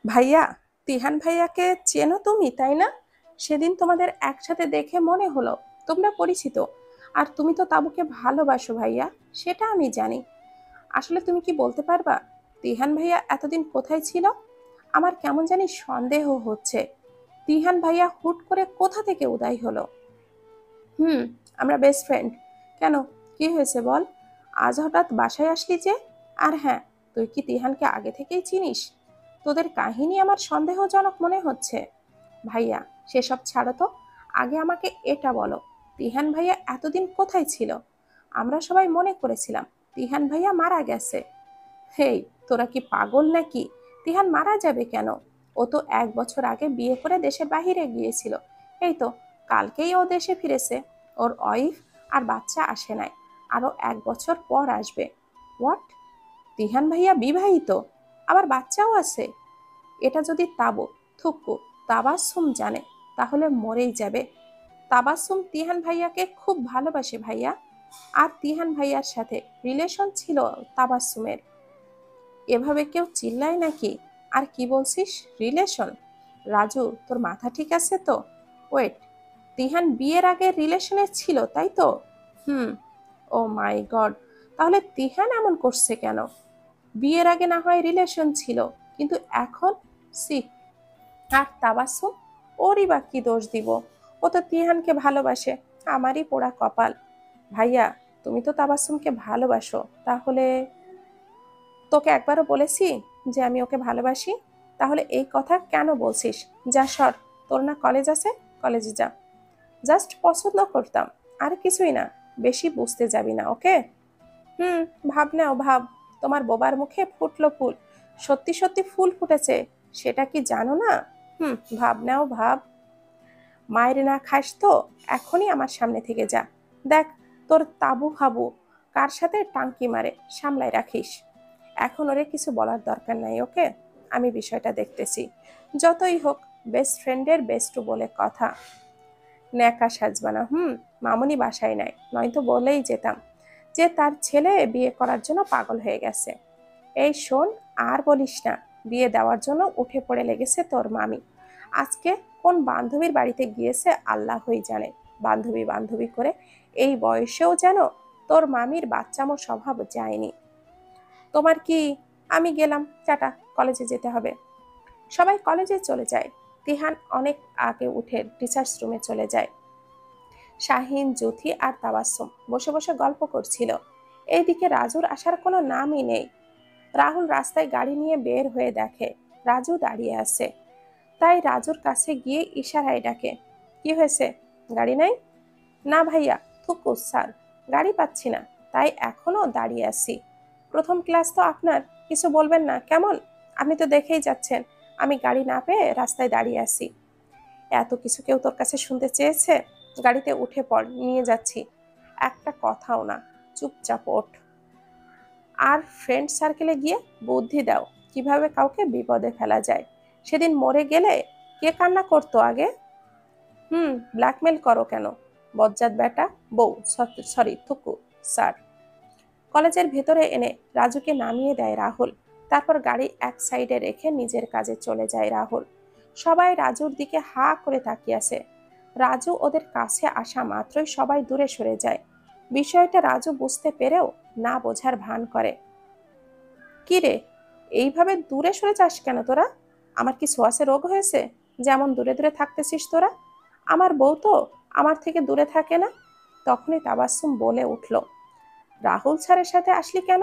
ভাইয়া, তিহান ভাইয়াকে চেনো তুমি, তাই না? সেদিন তোমাদের একসাথে দেখে মনে হলো তোমরা পরিচিত। আর তুমি তো তাবুকে ভালোবাসো ভাইয়া, সেটা আমি জানি। আসলে তুমি কি বলতে পারবা তিহান ভাইয়া এতদিন কোথায় ছিল? আমার কেমন জানি সন্দেহ হচ্ছে তিহান ভাইয়া হুট করে কোথা থেকে উদয় হলো। হুম, আমরা বেস্ট ফ্রেন্ড। কেন, কি হয়েছে বল? আজ হঠাৎ বাসায় আসলি যে? আর হ্যাঁ, তুই কি তিহানকে আগে থেকেই চিনিস? তোদের কাহিনী আমার সন্দেহজনক মনে হচ্ছে। ভাইয়া, সেসব ছাড়ো তো। আগে আমাকে এটা বলো, তিহান ভাইয়া এতদিন কোথায় ছিল? আমরা সবাই মনে করেছিলাম তিহান ভাইয়া মারা গেছে। হেই, তোরা কি পাগল নাকি? তিহান মারা যাবে কেন? ও তো 1 বছর আগে বিয়ে করে দেশের বাহিরে গিয়েছিল। এই তো কালকেই ও দেশে ফিরেছে। ওর ওয়াইফ আর বাচ্চা আসে নাই, আরো 1 বছর পর আসবে। হোয়াট? তিহান ভাইয়া বিবাহিত, আবার বাচ্চাও আছে? এটা যদি তাবু, থুকু, তাবাসসুম জানে, তাহলে মরেই যাবে। তাবাসসুম তিহান ভাইয়াকে খুব ভালোবাসে ভাইয়া। আর তিহান ভাইয়ার সাথে রিলেশন ছিল তাবাসসুমের। এভাবে কেউ চিল্লায় নাকি? আর কি বলছিস রিলেশন? রাজু, তোর মাথা ঠিক আছে তো? ওয়েট, তিহান বিয়ের আগে রিলেশনে ছিল, তাই তো? হুম। ও মাই গড, তাহলে তিহান এমন করছে কেন? বিয়ের আগে না হয় রিলেশন ছিল, কিন্তু এখন? সি। আর তাবাসসুম, ওরই বা কি দোষ দিব? ও তো তিহানকে ভালোবাসে। আমারই পোড়া কপাল। ভাইয়া, তুমি তো তাবাসসুমকে ভালোবাসো, তাহলে? তোকে একবারও বলেছি যে আমি ওকে ভালোবাসি? তাহলে এই কথা কেন বলছিস? যা সর, তোর না কলেজ আছে, কলেজে যা। জাস্ট পছন্দ করতাম, আর কিছুই না। বেশি বুঝতে যাবি না, ওকে? হুম, ভাব নাও ভাব। তোমার বোবার মুখে ফুটলো ফুল, সত্যি সত্যি ফুল ফুটেছে, সেটা কি জানো না? হুম, ভাব নাও ভাব। মায়ের না খাস তো এখনই আমার সামনে থেকে যা। দেখ, তোর তাবু হাবু কার সাথে টাঙ্কি মারে, সামলায় রাখিস। এখন ওরে কিছু বলার দরকার নাই, ওকে? আমি বিষয়টা দেখতেছি। যতই হোক, বেস্ট ফ্রেন্ডের বেস্ট বলে কথা। ন্যাকা সাজবানা। মামুনি বাসায় নাই, নয়তো বলেই যেতাম যে তার ছেলে বিয়ে করার জন্য পাগল হয়ে গেছে। এই শোন, আর বলিস না। বিয়ে দেওয়ার জন্য উঠে পড়ে লেগেছে তোর মামি। আজকে কোন বান্ধবীর বাড়িতে গিয়েছে আল্লাহই জানে। বান্ধবী বান্ধবী করে এই বয়সেও যেন তোর মামির বাচ্চামো স্বভাব যায়নি। তোমার কি? আমি গেলাম, টাটা, কলেজে যেতে হবে। সবাই কলেজে চলে যায়। তিহান অনেক আগে উঠে টিচার্স রুমে চলে যায়। শাহিন, জ্যোতি আর তাবাসসুম বসে বসে গল্প করছিল। এইদিকে রাজুর আসার কোনো নামই নেই। রাহুল রাস্তায় গাড়ি নিয়ে বের হয়ে দেখে রাজু দাঁড়িয়ে আছে। তাই রাজুর কাছে গিয়ে ইশারায় ডাকে, কি হয়েছে, গাড়ি নাই? না ভাইয়া, থুকু স্যার, গাড়ি পাচ্ছি না, তাই এখনো দাঁড়িয়ে আছি। প্রথম ক্লাস তো আপনার, কিছু বলবেন না কেমন? আপনি তো দেখেই যাচ্ছেন আমি গাড়ি না পেয়ে রাস্তায় দাঁড়িয়ে আছি। এত কিছু কেউ তোর কাছে শুনতে চেয়েছে? গাড়িতে উঠে পড়, নিয়ে যাচ্ছি। একটা কথাও না, চুপচাপ ওঠ। আর ফ্রেন্ড সার্কেলে গিয়ে বুদ্ধি দাও কিভাবে কাউকে বিপদে ফেলা যায়। সেদিন মরে গেলে কে কান্না করতো আগে? ব্ল্যাকমেল করো কেন? বজ্জাত বেটা, বউ, সরি থুকু, স্যার। কলেজের ভেতরে এনে রাজুকে নামিয়ে দেয় রাহুল। তারপর গাড়ি এক সাইডে রেখে নিজের কাজে চলে যায় রাহুল। সবাই রাজুর দিকে হা করে তাকিয়ে আছে। রাজু ওদের কাছে আসা মাত্রই সবাই দূরে সরে যায়। বিষয়টা রাজু বুঝতে পেরেও না বোঝার ভান করে। কি রে, এইভাবে দূরে সরে যাস কেন তোরা? আমার কি ছোঁয়াচে রোগ হয়েছে যেমন দূরে দূরে থাকতেছিস তোরা? আমার বউ তো আমার থেকে দূরে থাকে না। তখনই তাবাসসুম বলে উঠল, রাহুল স্যারের সাথে আসলি কেন?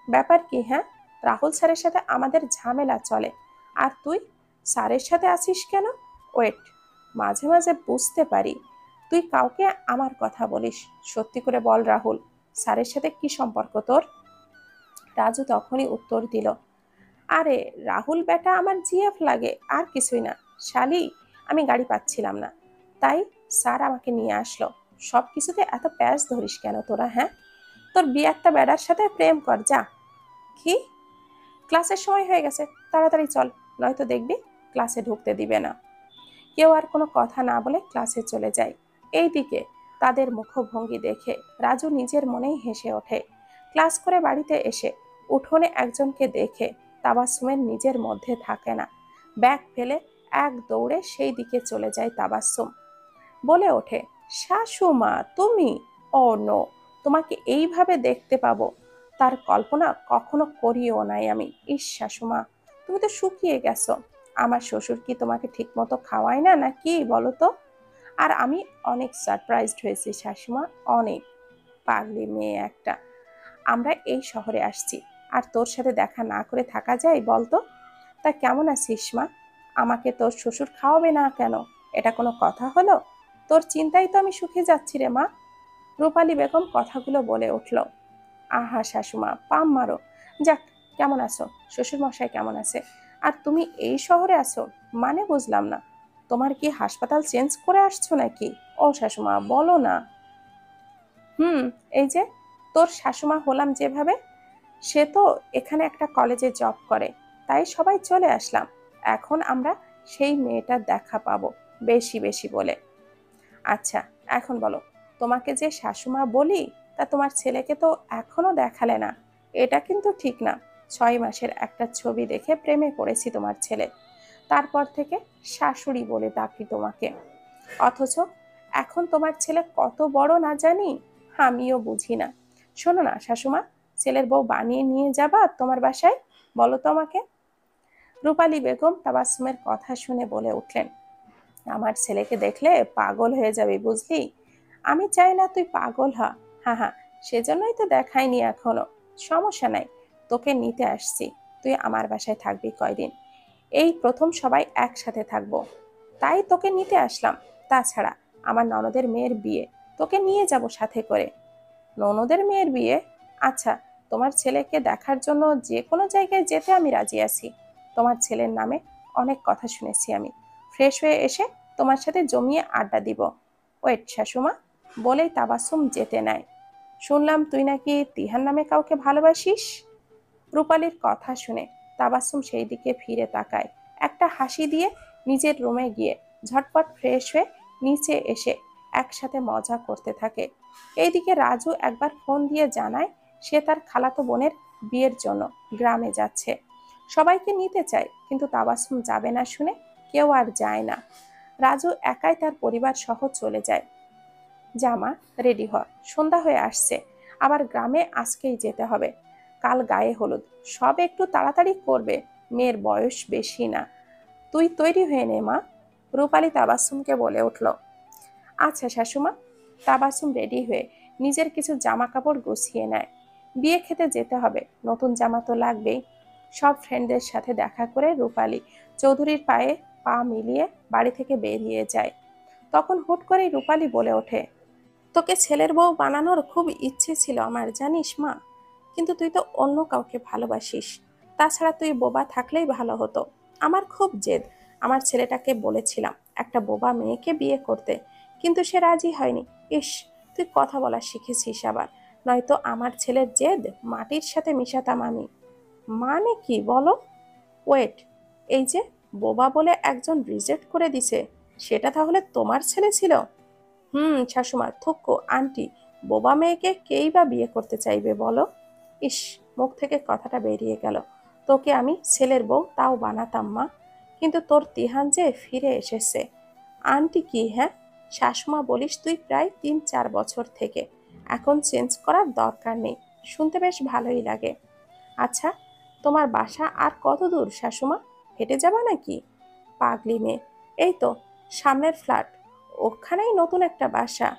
ব্যাপার কি, হ্যাঁ? রাহুল স্যারের সাথে আমাদের ঝামেলা চলে, আর তুই স্যারের সাথে আছিস কেন? ওয়েট, মাঝে মাঝে বুঝতে পারি তুই কাউকে আমার কথা বলিস। সত্যি করে বল রাহুল, স্যারের সাথে কি সম্পর্ক তোর? রাজু তখনই উত্তর দিল, আরে রাহুল বেটা আমার জিএফ লাগে, আর কিছুই না। শালি, আমি গাড়ি পাচ্ছিলাম না, তাই স্যার আমাকে নিয়ে আসলো। সব কিছুতে এত প্যাচ ধরিস কেন তোরা, হ্যাঁ? তোর বিয়ারটা বেড়ার সাথে প্রেম কর যা। কি? ক্লাসের সময় হয়ে গেছে, তাড়াতাড়ি চল, নয়তো দেখবি ক্লাসে ঢুকতে দিবে না। কেউ আর কোনো কথা না বলে ক্লাসে চলে যায়। এইদিকে তাদের মুখভঙ্গি দেখে রাজু নিজের মনেই হেসে ওঠে। ক্লাস করে বাড়িতে এসে উঠোনে একজনকে দেখে তাবাসসুমের নিজের মধ্যে থাকে না। ব্যাগ ফেলে এক দৌড়ে সেই দিকে চলে যায় তাবাসসুম। বলে ওঠে, শাশুমা তুমি! ও নো, তোমাকে এইভাবে দেখতে পাবো তার কল্পনা কখনো করিও নাই আমি। ইস শাশুমা, তুমি তো শুকিয়ে গেছো। আমার শ্বশুর কি তোমাকে ঠিক মতো খাওয়ায় না নাকি বলো তো? আর আমি অনেক সারপ্রাইজড হয়েছি শাশুমা, অনেক। পাগলি মেয়ে একটা। আমরা এই শহরে আসছি, আর তোর সাথে দেখা না করে থাকা যায় বলতো? তা কেমন আছিস মা? আমাকে তোর শ্বশুর খাওয়াবে না কেন? এটা কোনো কথা হলো? তোর চিন্তায় তো আমি শুকিয়ে যাচ্ছি রে মা। রূপালী বেগম কথাগুলো বলে উঠল। আহা শাশুমা, পাম মারো। যাক, কেমন আছো? শ্বশুর মশাই কেমন আছে? আর তুমি এই শহরে আছো মানে বুঝলাম না। তোমার কি হাসপাতাল চেঞ্জ করে আসছো নাকি? ও শাশুমা, বলো না। হুম, এই যে তোর শাশুমা হলাম যেভাবে, সে তো এখানে একটা কলেজে জব করে, তাই সবাই চলে আসলাম। এখন আমরা সেই মেয়েটার দেখা পাবো বেশি বেশি বলে। আচ্ছা, এখন বলো, তোমাকে যে শাশুমা বলি, তা তোমার ছেলেকে তো এখনো দেখালে না। এটা কিন্তু ঠিক না। 6 মাসের একটা ছবি দেখে প্রেমে পড়েছি তোমার ছেলে, তারপর থেকে শাশুড়ি বলে ডাকি তোমাকে। অথচ এখন তোমার ছেলে কত বড় না জানি, আমিও বুঝি না। শোনো না শাশুমা, ছেলের বউ বানিয়ে নিয়ে যাবা তোমার বাসায়? বলো তো আমাকে। রূপালী বেগম তাবাসসুমের কথা শুনে বলে উঠলেন, আমার ছেলেকে দেখলে পাগল হয়ে যাবে বুঝলি। আমি চাই না তুই পাগল হ। হ্যাঁ হ্যাঁ, সেজন্যই তো দেখাইনি এখনো। সমস্যা নাই, তোকে নিতে আসছি। তুই আমার বাসায় থাকবি কয়দিন। এই প্রথম সবাই একসাথে থাকবো, তাই তোকে নিতে আসলাম। তাছাড়া আমার ননদের মেয়ের বিয়ে, তোকে নিয়ে যাব সাথে করে। ননদের মেয়ের বিয়ে? আচ্ছা, তোমার ছেলেকে দেখার জন্য যে কোনো জায়গায় যেতে আমি রাজি আছি। তোমার ছেলের নামে অনেক কথা শুনেছি আমি। ফ্রেশ হয়ে এসে তোমার সাথে জমিয়ে আড্ডা দিব। ওয়েট শাশুমা, বলেই তাবাসসুম যেতে নেয়। শুনলাম তুই নাকি তিহার নামে কাউকে ভালোবাসিস। রূপালীর কথা শুনে তাবাসসুম সেই দিকে ফিরে তাকায়, একটা হাসি দিয়ে নিজের রুমে গিয়ে ঝটপট ফ্রেশ হয়ে নিচে এসে একসাথে মজা করতে থাকে। এইদিকে রাজু একবার ফোন দিয়ে জানায় সে তার খালাতো বোনের বিয়ের জন্য গ্রামে যাচ্ছে। সবাইকে নিতে চায়, কিন্তু তাবাসসুম যাবে না শুনে কেউ আর যায় না। রাজু একাই তার পরিবার সহ চলে যায়। জামা, রেডি হ, সন্ধ্যা হয়ে আসছে। আবার গ্রামে আজকেই যেতে হবে। কাল গায়ে হলুদ, সব একটু তাড়াতাড়ি করবে। মেয়ের বয়স বেশি না। তুই তৈরি হয়ে নে মা। রূপালী তাবাসসুমকে বলে উঠল। আচ্ছা শাশুমা। তাবাসসুম রেডি হয়ে নিজের কিছু জামা কাপড় গুছিয়ে নেয়। বিয়ে খেতে যেতে হবে, নতুন জামা তো লাগবেই। সব ফ্রেন্ডদের সাথে দেখা করে রূপালী চৌধুরীর পায়ে পা মিলিয়ে বাড়ি থেকে বেরিয়ে যায়। তখন হুট করেই রূপালী বলে ওঠে, তোকে ছেলের বউ বানানোর খুব ইচ্ছে ছিল আমার, জানিস মা। কিন্তু তুই তো অন্য কাউকে ভালোবাসিস। তাছাড়া তুই বোবা থাকলেই ভালো হতো। আমার খুব জেদ। আমার ছেলেটাকে বলেছিলাম একটা বোবা মেয়েকে বিয়ে করতে, কিন্তু সে রাজি হয়নি। ইস, তুই কথা বলা শিখেছিস আবার, নয়তো আমার ছেলের জেদ মাটির সাথে মিশাতাম আমি। মানে কি বলো? ওয়েট, এই যে বোবা বলে একজন রিজেক্ট করে দিছে, সেটা তাহলে তোমার ছেলে ছিল? হুম শাশুমা, থুক্কো আন্টি, বোবা মেয়েকে কেই বা বিয়ে করতে চাইবে বলো? ইস, মুখ থেকে কথাটা বেরিয়ে গেল। তোকে আমি ছেলের বউ তাও বানাতাম মা, কিন্তু তোর তিহান যে ফিরে এসেছে। আন্টি কি? হ্যাঁ, শাশুমা বলিস তুই প্রায় 3-4 বছর থেকে। এখন চেঞ্জ করার দরকার নেই। শুনতে বেশ ভালোই লাগে। আচ্ছা, তোমার বাসা আর কত দূর শাশুমা? হেঁটে যাবা নাকি? পাগলি মেয়ে, এই তো সামনের ফ্ল্যাট, ওখানেই নতুন একটা বাসা।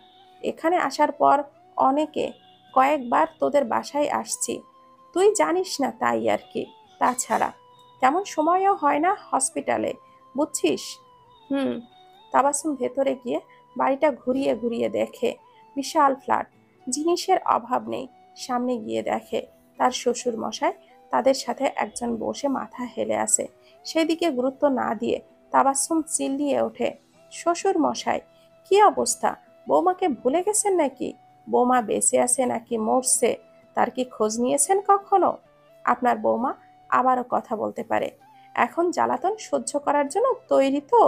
এখানে আসার পর অনেকে কয়েকবার তোদের বাসায় আসছি, তুই জানিস না তাই আর কি। তাছাড়া তেমন সময়ও হয় না হসপিটালে, বুঝছিস? হুম। তাবাসসুম ভেতরে গিয়ে বাড়িটা ঘুরিয়ে ঘুরিয়ে দেখে। বিশাল ফ্ল্যাট, জিনিসের অভাব নেই। সামনে গিয়ে দেখে তার শ্বশুর মশাই তাদের সাথে একজন বসে মাথা হেলে আছে। সেদিকে গুরুত্ব না দিয়ে তাবাসসুম চিল্লিয়ে ওঠে, শ্বশুর মশাই, কি অবস্থা? বৌমাকে ভুলে গেছেন নাকি? বৌমা বেঁচে আছে নাকি মরছে, তার কি খোঁজ নিয়েছেন কখনো? আপনার বৌমা আবারও কথা বলতে পারে। এখন জ্বালাতন সহ্য করার জন্য তৈরি তো?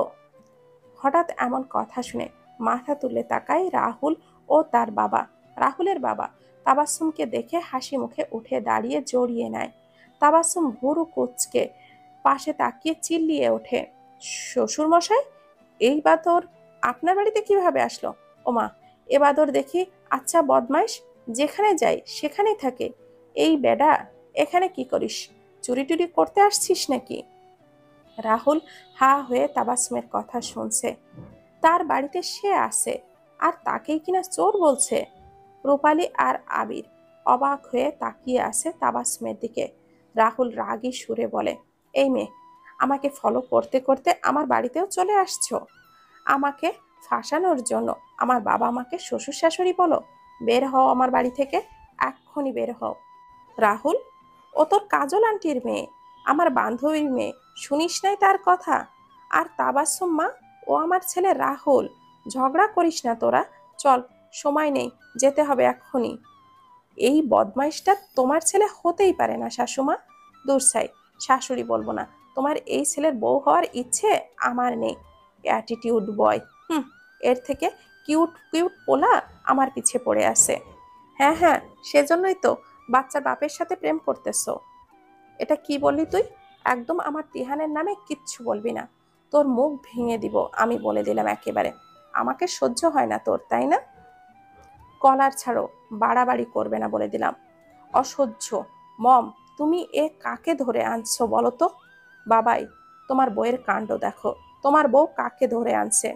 হঠাৎ এমন কথা শুনে মাথা তুলে তাকায় রাহুল ও তার বাবা। রাহুলের বাবা তাবাসসুমকে দেখে হাসি মুখে উঠে দাঁড়িয়ে জড়িয়ে নেয়। তাবাসসুম ভুরু কুঁচকে পাশে তাকিয়ে চিল্লিয়ে ওঠে, শ্বশুর মশাই, এই বাদর আপনার বাড়িতে কিভাবে আসলো? ওমা, এ বাদর দেখি আচ্ছা বদমাইশ, যেখানে যাই সেখানেই থাকে। এই বেডা, এখানে কি করিস? চুরি টুরি করতে আসছিস নাকি? রাহুল হা হয়ে তাবাসসুমের কথা শুনছে। তার বাড়িতে সে আছে, আর তাকেই কিনা চোর বলছে। রূপালী আর আবির অবাক হয়ে তাকিয়ে আছে তাবাসসুমের দিকে। রাহুল রাগী সুরে বলে, এই মেয়ে, আমাকে ফলো করতে করতে আমার বাড়িতেও চলে আসছো? আমাকে ফাঁসানোর জন্য আমার বাবা মাকে শ্বশুর শাশুড়ি বলো? বের হও আমার বাড়ি থেকে, এক্ষুনি বের হও। রাহুল, ও তোর কাজল আন্টির মেয়ে, আমার বান্ধবীর মেয়ে, শুনিস নাই তার কথা? আর তাবাসসুম মা, ও আমার ছেলে রাহুল। ঝগড়া করিস না তোরা, চল, সময় নেই, যেতে হবে এক্ষুনি। এই বদমাইশটা তোমার ছেলে হতেই পারে না শাশুমা। দূর সাই, শাশুড়ি বলবো না, তোমার এই ছেলের বউ হওয়ার ইচ্ছে আমার নেই। অ্যাটিটিউড বয়, হুম, এর থেকে কিউট কিউট পোলা আমার পিছে পড়ে আছে। হ্যাঁ হ্যাঁ, সেজন্যই তো বাচ্চার বাপের সাথে প্রেম করতেছো। এটা কি বললি তুই? একদম আমার তিহানের নামে কিচ্ছু বলবি না, তোর মুখ ভেঙে দিব আমি বলে দিলাম একেবারে। আমাকে সহ্য হয় না তোর, তাই না? কলার ছাড়ো, বাড়াবাড়ি করবে না বলে দিলাম। অসহ্য। মম, তুমি এ কাকে ধরে আনছো বলো তো? বাবাই, তোমার বউয়ের কাণ্ড দেখো, তোমার বউ কাকে ধরে আনছে।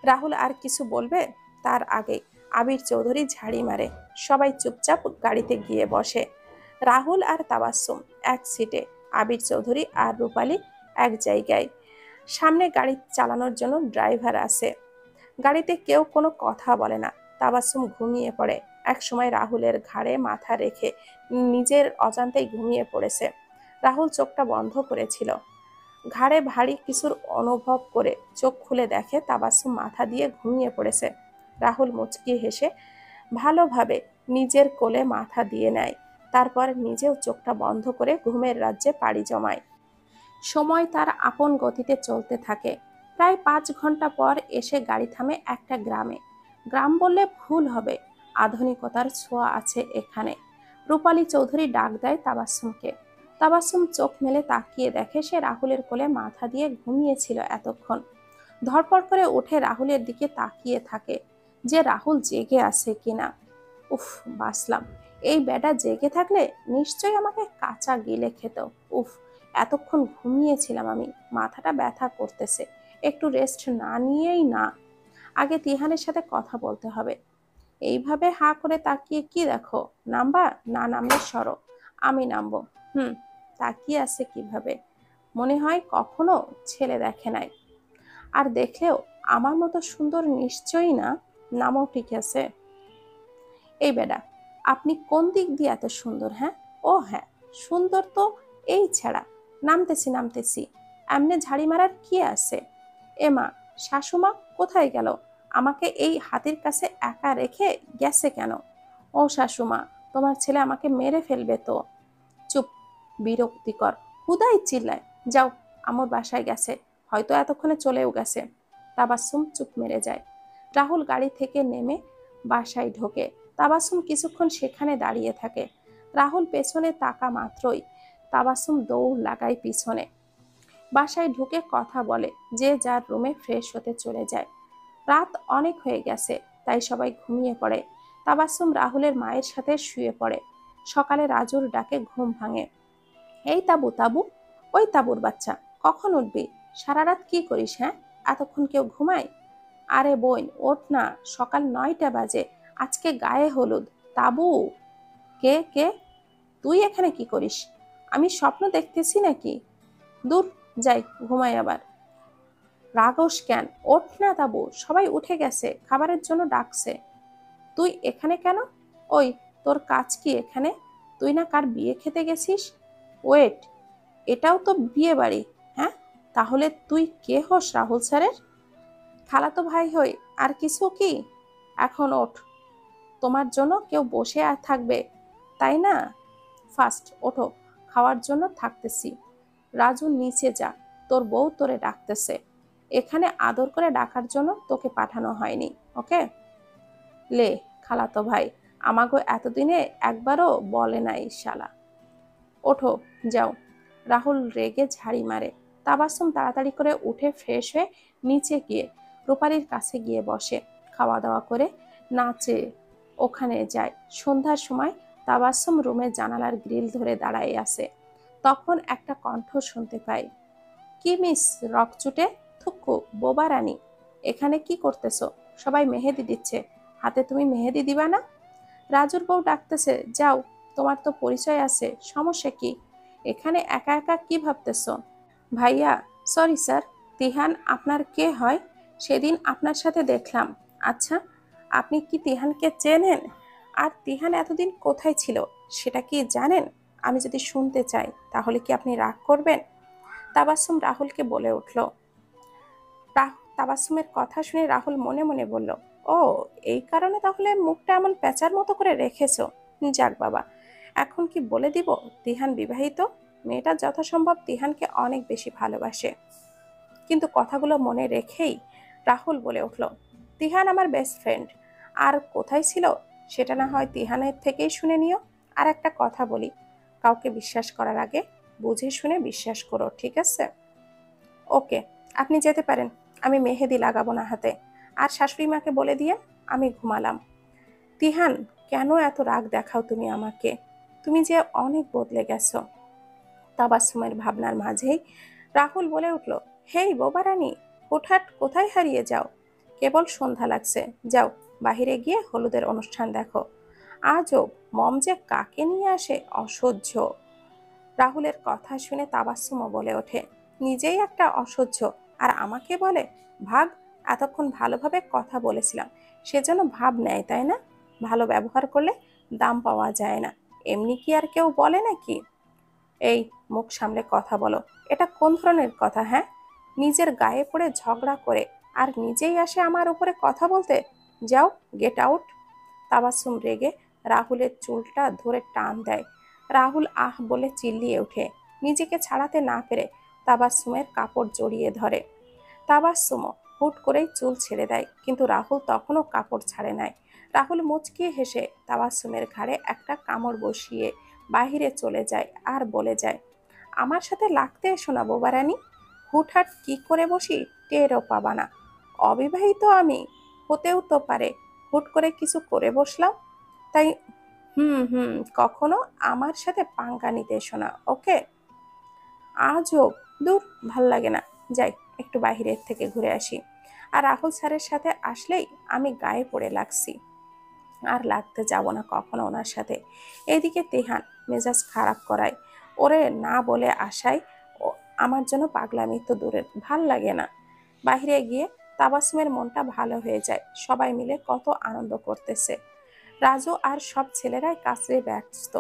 রাহুল আর কিছু বলবে তার আগে আবির চৌধুরী ঝাড়ি মারে। সবাই চুপচাপ গাড়িতে গিয়ে বসে। রাহুল আর তাবাসসুম এক সিটে, আবির চৌধুরী আর রূপালী এক জায়গায়। সামনে গাড়ি চালানোর জন্য ড্রাইভার আছে। গাড়িতে কেউ কোনো কথা বলে না। তাবাসসুম ঘুমিয়ে পড়ে। এক সময় রাহুলের ঘাড়ে মাথা রেখে নিজের অজান্তেই ঘুমিয়ে পড়েছে। রাহুল চোখটা বন্ধ করেছিল। ঘাড়ে ভারী কিছুর অনুভব করে চোখ খুলে দেখে তাবাসসুম মাথা দিয়ে ঘুমিয়ে পড়েছে। রাহুল মুচকি হেসে ভালোভাবে নিজের কোলে মাথা দিয়ে নেয়। তারপর নিজেও চোখটা বন্ধ করে ঘুমের রাজ্যে পাড়ি জমায়। সময় তার আপন গতিতে চলতে থাকে। প্রায় 5 ঘন্টা পর এসে গাড়ি থামে একটা গ্রামে। গ্রাম বললে ভুল হবে, আধুনিকতার ছোঁয়া আছে এখানে। রূপালী চৌধুরী ডাক দেয় তাবাসসুমকে। তাবাসসুম চোখ মেলে তাকিয়ে দেখে সে রাহুলের কোলে মাথা দিয়ে ঘুমিয়েছিল এতক্ষণ। ধড়পড় করে উঠে রাহুলের দিকে তাকিয়ে থাকে যে রাহুল জেগে আছে কিনা। উফ, বাঁচলাম। এই বেটা জেগে থাকলে নিশ্চয়ই আমাকে কাঁচা গিলে খেত। উফ, এতক্ষণ ঘুমিয়েছিলাম আমি, মাথাটা ব্যথা করতেছে। একটু রেস্ট না নিয়েই না। আগে তিহানের সাথে কথা বলতে হবে। এইভাবে হা করে তাকিয়ে কি দেখো? নামবা? না নামলে সরো, আমি নামবো। হুম, তাকিয়ে আছে কিভাবে? মনে হয় কখনো ছেলে দেখে নাই। আর দেখলেও আমার মতো সুন্দর নিশ্চয়ই না। নামও ঠিক আছে। এই বেডা, আপনি কোন দিক দিয়ে এত সুন্দর? হ্যাঁ, ও হ্যাঁ, সুন্দর তো। এই ছেড়া, নামতেছি নামতেছি। এমনে ঝাড়ি মারার কি আছে? এমা, শাশুমা কোথায় গেল? আমাকে এই হাতির কাছে একা রেখে গেছে কেন? ও শাশুমা, তোমার ছেলে আমাকে মেরে ফেলবে তো। চুপ, বিরক্তিকর, হুদাই চিল্লায়। যাও, আমার বাসায় গেছে, হয়তো এতক্ষণে চলেও গেছে। তাবাসসুম চুপ মেরে যায়। রাহুল গাড়ি থেকে নেমে বাসায় ঢোকে। তাবাসসুম কিছুক্ষণ সেখানে দাঁড়িয়ে থাকে। রাহুল পেছনে তাকা মাত্রই তাবাসসুম দৌড় লাগায় পিছনে। বাসায় ঢুকে কথা বলে, যে যার রুমে ফ্রেশ হতে চলে যায়। রাত অনেক হয়ে গেছে, তাই সবাই ঘুমিয়ে পড়ে। তাবাসসুম রাহুলের মায়ের সাথে শুয়ে পড়ে। সকালে রাজুর ডাকে ঘুম ভাঙে। এই তাবু তাবু, ওই তাবুর বাচ্চা, কখন উঠবি? সারা রাত কি করিস? হ্যাঁ, এতক্ষণ কেউ ঘুমায়? আরে বোন, ওঠ না, সকাল 9টা বাজে, আজকে গায়ে হলুদ। তাবু, কে কে? তুই এখানে কি করিস? আমি স্বপ্ন দেখতেছি নাকি? দূর, যাই ঘুমাই আবার। রাগস কেন? ওঠ না তাবু, সবাই উঠে গেছে, খাবারের জন্য ডাকছে। তুই এখানে কেন? ওই, তোর কাজ কি এখানে? তুই না কার বিয়ে খেতে গেছিস? ওয়েট, এটাও তো বিয়ে বাড়ি? হ্যাঁ, তাহলে তুই কে হোস রাহুল স্যারের? খালাতো ভাই হই, আর কিছু কি? এখন ওঠ, তোমার জন্য কেউ বসে আর থাকবে, তাই না? ফার্স্ট ওঠো, খাওয়ার জন্য থাকতেছি। রাজু, নিচে যা, তোর বউ তোরে ডাকতেছে। এখানে আদর করে ডাকার জন্য তোকে পাঠানো হয়নি, ওকে? লে, খালাতো ভাই আমাগো এতদিনে একবারও বলে নাই শালা। ওঠো, যাও। রাহুল রেগে ঝাড়ি মারে। তাবাসসুম তাড়াতাড়ি করে উঠে ফ্রেশ হয়ে নিচে গিয়ে রূপালীর কাছে গিয়ে বসে। খাওয়া দাওয়া করে নাচে ওখানে যায়। সন্ধ্যার সময় তাবাসসুম রুমের জানালার গ্রিল ধরে দাঁড়ায় আছে। তখন একটা কণ্ঠ শুনতে পায়। কি মিস রকচুটে, থুক্কু বোবা রানী, এখানে কি করতেছো? সবাই মেহেদি দিচ্ছে, হাতে তুমি মেহেদি দিবা না? রাজুর বউ ডাকতেছে, যাও, তোমার তো পরিচয় আছে, সমস্যা কি? এখানে একা একা কি ভাবতেছো? ভাইয়া, সরি স্যার, তিহান আপনার কে হয়? সেদিন আপনার সাথে দেখলাম। আচ্ছা, আপনি কি তিহানকে চেনেন? আর তিহান এতদিন কোথায় ছিল সেটা কি জানেন? আমি যদি শুনতে চাই তাহলে কি আপনি রাগ করবেন? তাবাসসুম রাহুলকে বলে উঠল। তাবাসসুমের কথা শুনে রাহুল মনে মনে বলল, ও, এই কারণে তাহলে মুখটা এমন প্যাঁচার মতো করে রেখেছো। যাক বাবা, এখন কি বলে দিব তিহান বিবাহিত? মেয়েটা যথাসম্ভব তিহানকে অনেক বেশি ভালোবাসে। কিন্তু কথাগুলো মনে রেখেই রাহুল বলে উঠল, তিহান আমার বেস্ট ফ্রেন্ড। আর কোথায় ছিল সেটা না হয় তিহানের থেকেই শুনে নিও। আর একটা কথা বলি, কাউকে বিশ্বাস করার আগে বুঝে শুনে বিশ্বাস করো, ঠিক আছে? ওকে, আপনি যেতে পারেন। আমি মেহেদি লাগাবো না হাতে। আর শাশুড়ি মাকে বলে দিয়ে আমি ঘুমালাম। তিহান, কেন এত রাগ দেখাও তুমি আমাকে? তুমি যে অনেক বদলে গেছো। তাবাসসুমের ভাবনার মাঝেই রাহুল বলে উঠল, হেই বোবা রানী, হুটহাট কোথায় হারিয়ে যাও? কেবল সন্ধ্যা লাগছে, যাও বাহিরে গিয়ে হলুদের অনুষ্ঠান দেখো। আজও মম যে কাকে নিয়ে আসে, অসহ্য। রাহুলের কথা শুনে তাবাসসুমও বলে ওঠে, নিজেই একটা অসহ্য, আর আমাকে বলে ভাগ। এতক্ষণ ভালোভাবে কথা বলেছিলাম, সেজন্য ভাব নেয়, তাই না? ভালো ব্যবহার করলে দাম পাওয়া যায় না, এমনি কি আর কেউ বলে নাকি? এই, মুখ সামলে কথা বলো। এটা কোন ধরনের কথা, হ্যাঁ? নিজের গায়ে পড়ে ঝগড়া করে আর নিজেই আসে আমার উপরে কথা বলতে। যাও, গেট আউট। তাবাসসুম রেগে রাহুলের চুলটা ধরে টান দেয়। রাহুল আহ বলে চিল্লিয়ে ওঠে। নিজেকে ছাড়াতে না পেরে তাবাসসুমের কাপড় জড়িয়ে ধরে। তাবাসসুমও হুট করেই চুল ছেড়ে দেয়, কিন্তু রাহুল তখনও কাপড় ছাড়ে নাই। রাহুল মুচকি হেসে তাবাসসুমের ঘাড়ে একটা কামড় বসিয়ে বাহিরে চলে যায় আর বলে যায়, আমার সাথে লাগতে এসো না বোবা রানী। হুটহাট কি করে বসি টেরও পাবা না। অবিবাহিত আমি, হতেও তো পারে হুট করে কিছু করে বসলাম, তাই হুম হুম কখনো আমার সাথে পাঙ্গা নিতে এসো না, ওকে? আজও দূর, ভাল লাগে না। যাই, একটু বাহিরের থেকে ঘুরে আসি। আর রাহুল স্যারের সাথে আসলেই আমি গায়ে পড়ে লাগছি, আর লাগতে যাব না কখনো ওনার সাথে। এদিকে তেহান মেজাজ খারাপ করায়, ওরে না বলে আসায় ও আমার জন্য পাগলামি তো দূরের, ভাল লাগে না। বাহিরে গিয়ে তাবাসসুমের মনটা ভালো হয়ে যায়, সবাই মিলে কত আনন্দ করতেছে। রাজু আর সব ছেলেরাই কাজে ব্যস্ত।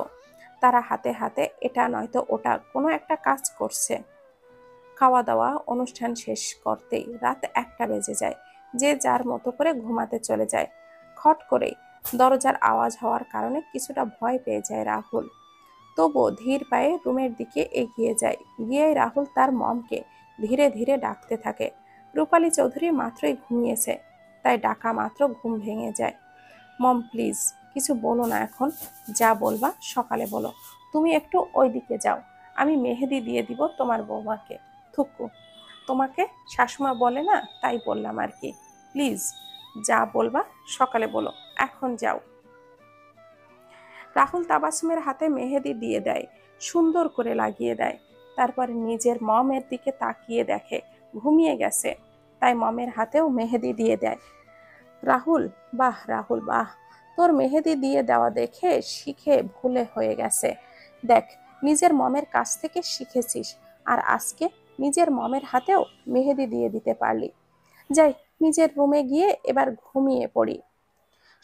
তারা হাতে হাতে এটা নয়তো ওটা কোনো একটা কাজ করছে। খাওয়া দাওয়া অনুষ্ঠান শেষ করতেই রাত 1টা বেজে যায়। যে যার মতো করে ঘুমাতে চলে যায়। খট করেই দরজার আওয়াজ হওয়ার কারণে কিছুটা ভয় পেয়ে যায় রাহুল। তবুও ধীর পায়ে রুমের দিকে এগিয়ে যায়। গিয়ে রাহুল তার মমকে ধীরে ধীরে ডাকতে থাকে। রূপালী চৌধুরী মাত্রই ঘুমিয়েছে, তাই ডাকা মাত্র ঘুম ভেঙে যায়। মম প্লিজ, কিছু বলো না এখন, যা বলবা সকালে বলো। তুমি একটু ওই দিকে যাও, আমি মেহেদি দিয়ে দিব তোমার বৌমাকে। থুকু, তোমাকে শাশুমা বলে না, তাই বললাম আর কি। প্লিজ, যা বলবা সকালে বলো, এখন যাও। রাহুল তাবাসসুমের হাতে মেহেদি দিয়ে দেয়, সুন্দর করে লাগিয়ে দেয়। তারপর নিজের মমের দিকে তাকিয়ে দেখে ঘুমিয়ে গেছে, তাই মমের হাতেও মেহেদি দিয়ে দেয়। রাহুল, বাহ রাহুল বাহ, তোর মেহেদি দিয়ে দেওয়া দেখে শিখে ভুলে হয়ে গেছে। দেখ, নিজের মমের কাছ থেকে শিখেছিস, আর আজকে নিজের মমের হাতেও মেহেদি দিয়ে দিতে পারলি। যাই, নিজের রুমে গিয়ে এবার ঘুমিয়ে পড়ি।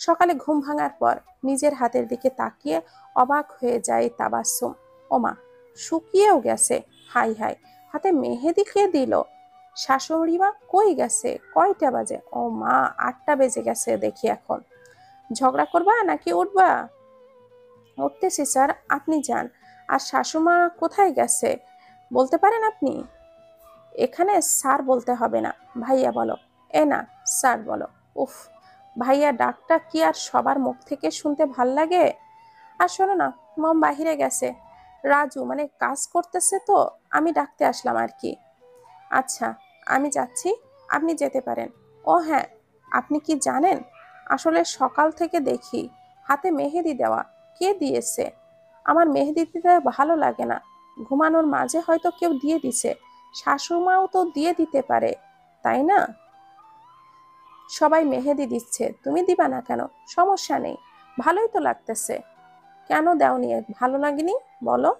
সকালে ঘুম ভাঙার পর নিজের হাতের দিকে তাকিয়ে অবাক হয়ে যায় তাবাসসুম। ওমা, শুকিয়েও গেছে। হাই হাই, হাতে মেহেদি কে দিল? শাশুড়ি মা কই গেছে? কয়টা বাজে? ও মা, 8টা বেজে গেছে দেখি এখন। ঝগড়া করবা নাকি উঠবা? উঠতেছি স্যার, আপনি যান। আর শাশুমা কোথায় গেছে বলতে পারেন আপনি? এখানে স্যার বলতে হবে না, ভাইয়া বলো। এ না, স্যার বলো। উফ, ভাইয়া ডাকটা কি আর সবার মুখ থেকে শুনতে ভাল লাগে? আর শোনো না, মম বাহিরে গেছে, রাজু মানে কাজ করতেছে তো, আমি ডাকতে আসলাম আর কি। আচ্ছা, আমি যাচ্ছি, আপনি যেতে পারেন। ও হ্যাঁ, আপনি কি জানেন, আসলে সকাল থেকে দেখি হাতে মেহেদি দেওয়া। কে দিয়েছে? আমার মেহেদি দিতে ভালো লাগে না। ঘুমানোর মাঝে হয়তো কেউ দিয়ে দিছে। শাশুড়িমাও তো দিয়ে দিতে পারে, তাই না? সবাই মেহেদি দিচ্ছে, তুমি দিবা না কেন? সমস্যা নেই, ভালোই তো লাগতেছে। কেন দেওনি? ভালো লাগেনি বলো?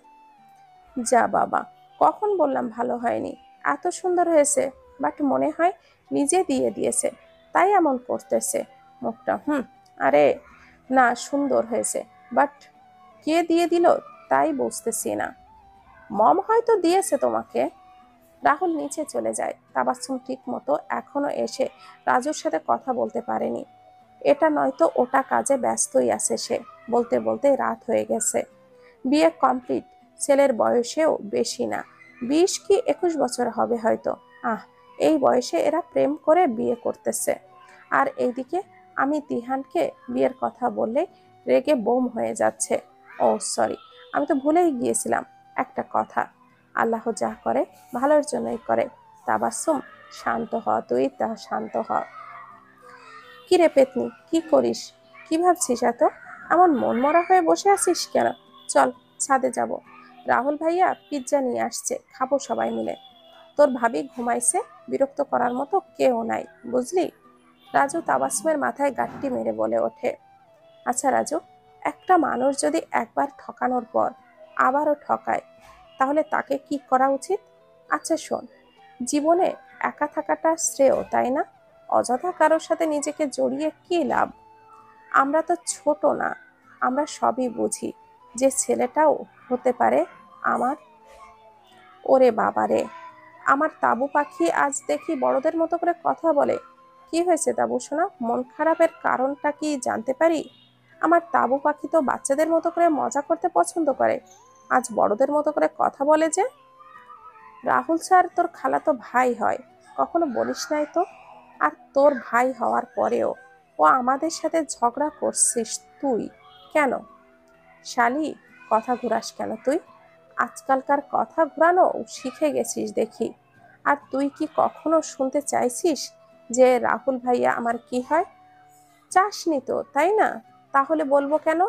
যা বাবা, কখন বললাম ভালো হয়নি? এত সুন্দর হয়েছে, বাট মনে হয় নিজে দিয়ে দিয়েছে, তাই এমন করতেছে মুখটা। আরে না, সুন্দর হয়েছে, বাট কে দিয়ে দিল তাই বুঝতেছি না। মম হয়তো দিয়েছে তোমাকে। রাহুল নিচে চলে যায়। তাবাসসুম ঠিক মতো এখনো এসে রাজুর সাথে কথা বলতে পারেনি। এটা নয়তো ওটা কাজে ব্যস্তই আছে সে। বলতে বলতে রাত হয়ে গেছে। বিয়ে কমপ্লিট, ছেলের বয়সেও বেশি না, 20 কি 21 বছর হবে হয়তো। আহ, এই বয়সে এরা প্রেম করে বিয়ে করতেছে। আর এইদিকে আমি তিহানকে বিয়ের কথা বললে রেগে বোম হয়ে যাচ্ছে। ও সরি, আমি তো ভুলেই গিয়েছিলাম একটা কথা। আল্লাহ যা করে ভালোর জন্যই করে। তাবাসসুম, শান্ত হ, তুই তা শান্ত হ। কি রে পেতনি, কি করিস? কি ভাবছিস এত? এমন মনমরা হয়ে বসে আছিস কেন? চল, ছাদে যাব। রাহুল ভাইয়া পিৎজা নিয়ে আসছে, খাবো সবাই মিলে। তোর ভাবি ঘুমাইছে, বিরক্ত করার মতো কেউ নাই, বুঝলি? রাজু তাবাসসুমের মাথায় গাঁটটি মেরে বলে ওঠে। আচ্ছা রাজু, একটা মানুষ যদি একবার ঠকানোর পর আবারও ঠকায়, তাহলে তাকে কি করা উচিত? আচ্ছা শোন, জীবনে একা থাকাটা শ্রেয়, তাই না? অযথা কারোর সাথে নিজেকে জড়িয়ে কি লাভ? আমরা তো ছোট না, আমরা সবই বুঝি। যে ছেলেটাও হতে পারে আমার। ওরে বাবারে, আমার তাবু পাখি আজ দেখি বড়দের মতো করে কথা বলে। কি হয়েছে তাবু সোনা, মন খারাপের কারণটা কি জানতে পারি? আমার তাবু পাখি তো বাচ্চাদের মতো করে মজা করতে পছন্দ করে, আজ বড়দের মতো করে কথা বলে যে? রাহুল স্যার তোর খালাতো ভাই হয়, কখনো বলিস নাই তো? আর তোর ভাই হওয়ার পরেও ও আমাদের সাথে ঝগড়া করছিস তুই কেন? শালি, কথা ঘুরাস কেন তুই? আজকালকার কথা ঘুরানো শিখে গেছিস দেখি। আর তুই কি কখনো শুনতে চাইছিস যে রাহুল ভাইয়া আমার কি হয়? চাসনি তো, তাই না? তাহলে বলবো কেন?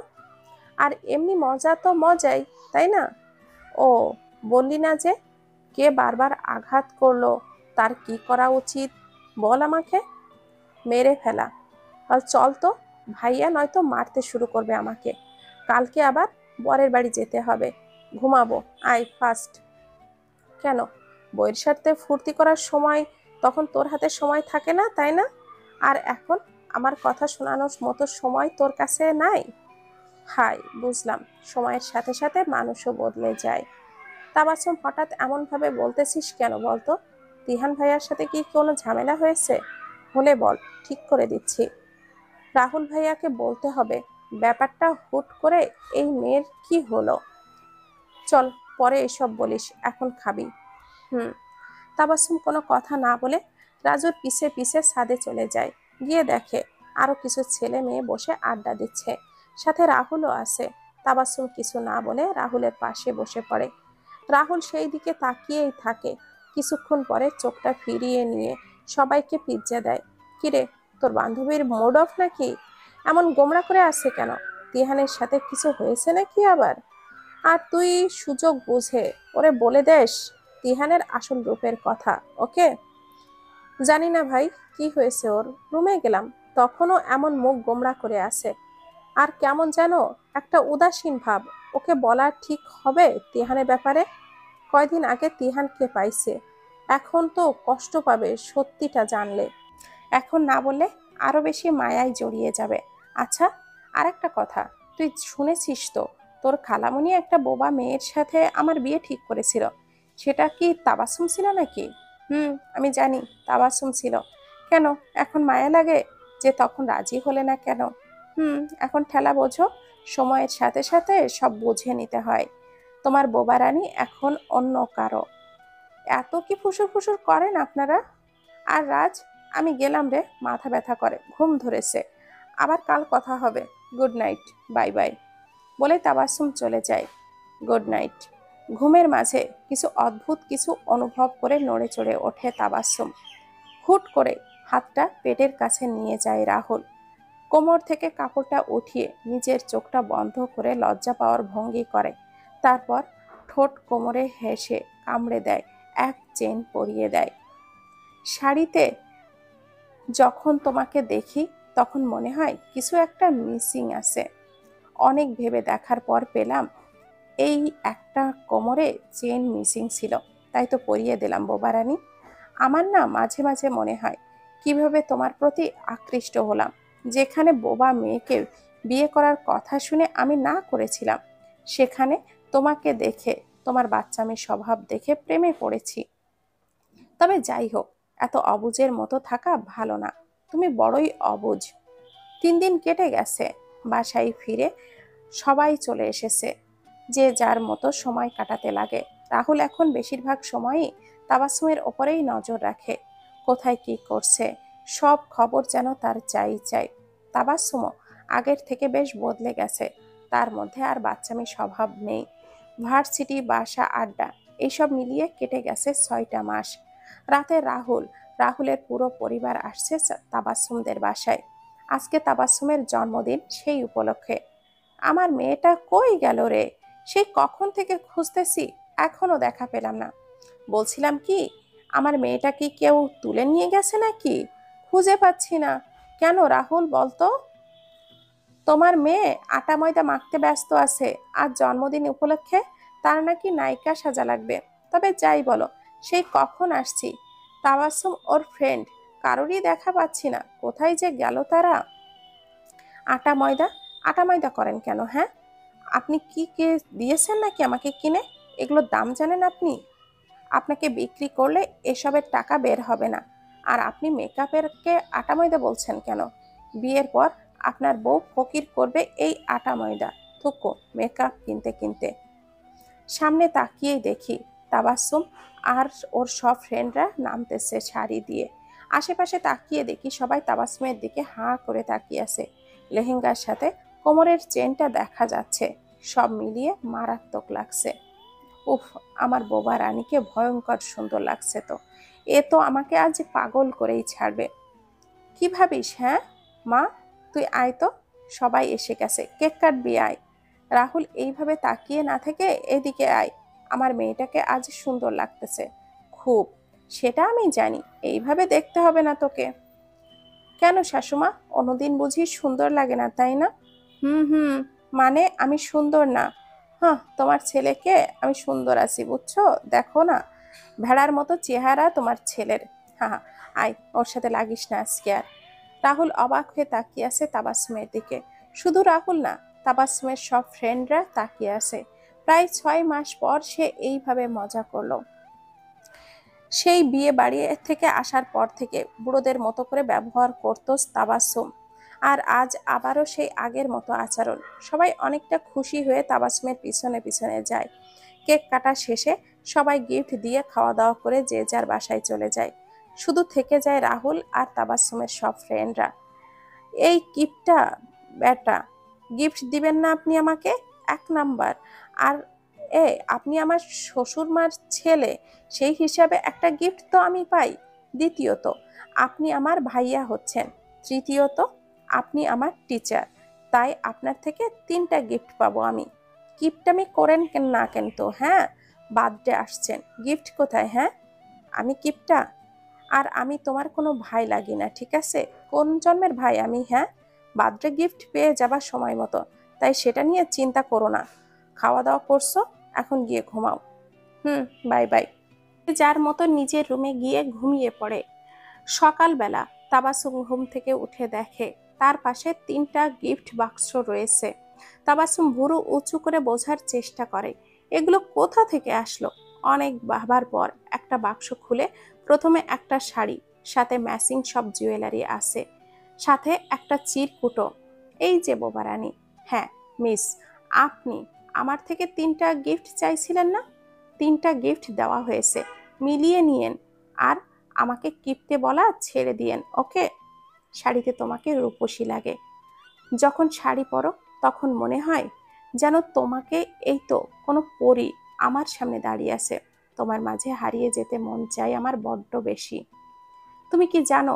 আর এমনি মজা তো মজাই, তাই না? ও, বললি না যে? কে বারবার আঘাত করলো, তার কি করা উচিত বল আমাকে। মেরে ফেলা। আর চল তো, ভাইয়া নয়তো মারতে শুরু করবে আমাকে। কালকে আবার বরের বাড়ি যেতে হবে, ঘুমাবো, আয় ফার্স্ট। কেন? বইয়ের সাথে ফুর্তি করার সময় তখন তোর হাতে সময় থাকে না, তাই না? আর এখন আমার কথা শোনানোর মতো সময় তোর কাছে নাই। হাই, বুঝলাম, সময়ের সাথে সাথে মানুষও বদলে যায়। তাবাসসুম, হঠাৎ এমন ভাবে বলতেছিস কেন বলতো? তিহান ভাইয়ার সাথে কি কোনো ঝামেলা হয়েছে? হলে বল, ঠিক করে দিচ্ছি। রাহুল ভাইয়াকে বলতে হবে ব্যাপারটা। হুট করে এই মেয়ের কি হলো? চল, পরে এসব বলিস, এখন খাবি। হুম। তাবাসসুম কোনো কথা না বলে রাজুর পিছে পিছে ছাদে চলে যায়। গিয়ে দেখে আরো কিছু ছেলে মেয়ে বসে আড্ডা দিচ্ছে, সাথে রাহুলও আছে। তাবাসসুম কিছু না বলে রাহুলের পাশে বসে পড়ে। রাহুল সেই দিকে তাকিয়েই থাকে। কিছুক্ষণ পরে চোখটা ফিরিয়ে নিয়ে সবাইকে পিৎজা দেয়। কিরে, তোর বান্ধবীর মুড অফ নাকি? এমন গোমড়া করে আছে কেন? তিহানের সাথে কিছু হয়েছে নাকি আবার? আর তুই সুযোগ বুঝে ওরে বলে দেস তিহানের আসল রূপের কথা, ওকে? জানি না ভাই, কি হয়েছে ওর। রুমে গেলাম, তখনও এমন মুখ গোমড়া করে আছে। আর কেমন যেন একটা উদাসীন ভাব। ওকে বলা ঠিক হবে তিহানের ব্যাপারে? কয়দিন আগে তিহানকে পাইছে, এখন তো কষ্ট পাবে সত্যিটা জানলে। এখন না বললে আরো বেশি মায়ায় জড়িয়ে যাবে। আচ্ছা, আরেকটা কথা, তুই শুনেছিস তো তোর খালামণি একটা বোবা মেয়ের সাথে আমার বিয়ে ঠিক করেছিল? সেটা কি তাবাসসুম ছিল নাকি? আমি জানি তাবাসসুম ছিল। কেন এখন মায়া লাগে যে তখন রাজি হলে না কেন? এখন ঠেলা বোঝো, সময়ের সাথে সাথে সব বুঝে নিতে হয়। তোমার বোবা রানী এখন অন্য কারো। এত কি ফুসুর ফুসুর করেন আপনারা? আর রাজ, আমি গেলাম রে, মাথা ব্যথা করে, ঘুম ধরেছে। আবার কাল কথা হবে। Good night, bye bye. বলে তাবাসসুম চলে যায়। Good night. ঘুমের মাঝে কিছু অদ্ভুত কিছু অনুভব করে নড়ে চড়ে ওঠে তাবাসসুম। হুট করে হাতটা পেটের কাছে নিয়ে যায় রাহুল। কোমর থেকে কাপড়টা উঠিয়ে নিজের চোখটা বন্ধ করে লজ্জা পাওয়ার ভঙ্গি করে। তারপর ঠোঁট কোমরে হেসে কামড়ে দেয়, এক চেন পরিয়ে দেয়। শাড়িতে যখন তোমাকে দেখি তখন মনে হয় কিছু একটা মিসিং আছে। অনেক ভেবে দেখার পর পেলাম এই একটা কোমরে চেন মিসিং ছিল, তাই তো পরিয়ে দিলাম বোবা রানী। আমার না মাঝে মাঝে মনে হয় কিভাবে তোমার প্রতি আকৃষ্ট হলাম। যেখানে বোবা মেয়েকে বিয়ে করার কথা শুনে আমি না করেছিলাম, সেখানে তোমাকে দেখে, তোমার বাচ্চামি স্বভাব দেখে প্রেমে পড়েছি। তবে যাই হোক, এত অবুঝের মতো থাকা ভালো না। তুমি বড়ই অবুঝ। 3 দিন কেটে গেছে, বাসায় ফিরে সবাই চলে এসেছে, যে যার মতো সময় কাটাতে লাগে। রাহুল এখন বেশিরভাগ সময়ই তাবাসসুমের ওপরেই নজর রাখে, কোথায় কি করছে সব খবর যেন তার চাই চাই। তাবাসসুমও আগের থেকে বেশ বদলে গেছে, তার মধ্যে আর বাচ্চামি স্বভাব নেই। ভার্সিটি, বাসা, আড্ডা এইসব মিলিয়ে কেটে গেছে 6টা মাস। রাতে রাহুলের পুরো পরিবার আসছে তাবাসসুমদের বাসায়। আজকে তাবাসসুমের জন্মদিন, সেই উপলক্ষে। আমার মেয়েটা কই গেল রে? সেই কখন থেকে খুঁজতেছি, এখনো দেখা পেলাম না। বলছিলাম কি, আমার মেয়েটা কি কেউ তুলে নিয়ে গেছে নাকি? খুঁজে পাচ্ছি না। কেন রাহুল, বলতো? তোমার মেয়ে আটা ময়দা মাখতে ব্যস্ত আছে, আজ জন্মদিন উপলক্ষে তার নাকি নায়িকা সাজা লাগবে। তবে যাই বলো, সেই কখন আসছি, তাবাসসুম ওর ফ্রেন্ড কারোরই দেখা পাচ্ছি না। কোথায় যে গেল তারা? আটা ময়দা, আটা ময়দা করেন কেন? হ্যাঁ, আপনি কি কে দিয়েছেন নাকি আমাকে কিনে? এগুলোর দাম জানেন আপনি? আপনাকে বিক্রি করলে এসবের টাকা বের হবে না। আর আপনি মেকআপের কে আটা ময়দা বলছেন কেন? বিয়ের পর আপনার বউ ফকির করবে এই আটা ময়দা থুকো মেকআপ কিনতে কিনতে। সামনে তাকিয়েই দেখি তাবাসসুম আর ওর সব ফ্রেন্ডরা নামতেছে শাড়ি দিয়ে। আশেপাশে তাকিয়ে দেখি সবাই তাবাসসুমের দিকে হাঁ করে তাকিয়ে আছে। লেহেঙ্গার সাথে কোমরের চেনটা দেখা যাচ্ছে, সব মিলিয়ে মারাত্মক লাগছে। উফ, আমার বোবা রানীকে ভয়ঙ্কর সুন্দর লাগছে তো। এ তো আমাকে আজ পাগল করেই ছাড়বে। কি ভাবিস? হ্যাঁ মা, তুই আয় তো, সবাই এসে গেছে, কেক কাটবি, আয়। রাহুল এইভাবে তাকিয়ে না থেকে এদিকে আয়। আমার মেয়েটাকে আজ সুন্দর লাগতেছে খুব। সেটা আমি জানি, এইভাবে দেখতে হবে না তোকে। কেন শাশুমা, অন্যদিন বুঝি সুন্দর লাগে না, তাই না? হুম হুম, মানে আমি সুন্দর না? হ্যাঁ, তোমার ছেলেকে আমি সুন্দর আছি বুঝছো, দেখো না, ভেড়ার মতো চেহারা তোমার ছেলের। হ্যাঁ, আয়, ওর সাথে লাগিস না আজকে আর। রাহুল অবাক হয়ে তাকিয়ে আছে তাবাসসুমের দিকে। শুধু রাহুল না, তাবাসসুমের সব ফ্রেন্ডরা তাকিয়ে আছে। প্রায় 6 মাস পর সে এইভাবে মজা করলো। সেই বিয়ে বাড়ি থেকে আসার পর থেকে বুড়োদের মতো করে ব্যবহার করত তাবাসসুম। আর আজ আবারও সেই আগের মতো আচরণ। সবাই অনেকটা খুশি হয়ে তাবাসসুমের পিছনে পিছনে যায়। কেক কাটা শেষে সবাই গিফট দিয়ে খাওয়া দাওয়া করে যে যার বাসায় চলে যায়। শুধু থেকে যায় রাহুল আর তাবাসসুমের সব ফ্রেন্ডরা। এই গিফটটা বেটা, গিফট দিবেন না আপনি আমাকে? 1 নাম্বার। আর আপনি আমার শ্বশুর মার ছেলে, সেই হিসাবে একটা গিফট তো আমি পাই। দ্বিতীয়ত, আপনি আমার ভাইয়া হচ্ছেন। তৃতীয়ত, আপনি আমার টিচার, তাই আপনার থেকে 3টা গিফট পাবো আমি। গিফট করেন কেন না কেন তো? হ্যাঁ, বার্থডে আসছেন, গিফট কোথায়? হ্যাঁ, আমি গিফটটা? আর আমি তোমার কোনো ভাই লাগি না, ঠিক আছে? কোন জন্মের ভাই আমি? হ্যাঁ, বার্থডে গিফট পেয়ে যাবার সময় মতো, তাই সেটা নিয়ে চিন্তা করো না। খাওয়া দাওয়া করছো, এখন গিয়ে ঘুমাও। হুম, বাই বাই। যার মতো নিজের রুমে গিয়ে ঘুমিয়ে পড়ে। সকালবেলা তাবাসসুম ঘুম থেকে উঠে দেখে তার পাশে 3টা গিফট বাক্স রয়েছে। তাবাসসুম ভুরু উঁচু করে বোঝার চেষ্টা করে এগুলো কোথা থেকে আসলো। অনেক ভাবার পর একটা বাক্স খুলে প্রথমে একটা শাড়ি, সাথে ম্যাচিং সব জুয়েলারি আছে, সাথে একটা চিরকুটো। এই যে বোবা রানী, হ্যাঁ মিস, আপনি আমার থেকে 3টা গিফট চাইছিলেন না? 3টা গিফট দেওয়া হয়েছে, মিলিয়ে নিয়েন। আর আমাকে কিপটে বলা ছেড়ে দিয়েন, ওকে? শাড়িতে তোমাকে রূপসী লাগে। যখন শাড়ি পরো তখন মনে হয় যেন তোমাকে এই তো কোনো পরী আমার সামনে দাঁড়িয়ে আছে। তোমার মাঝে হারিয়ে যেতে মন চাই আমার বড্ড বেশি। তুমি কি জানো,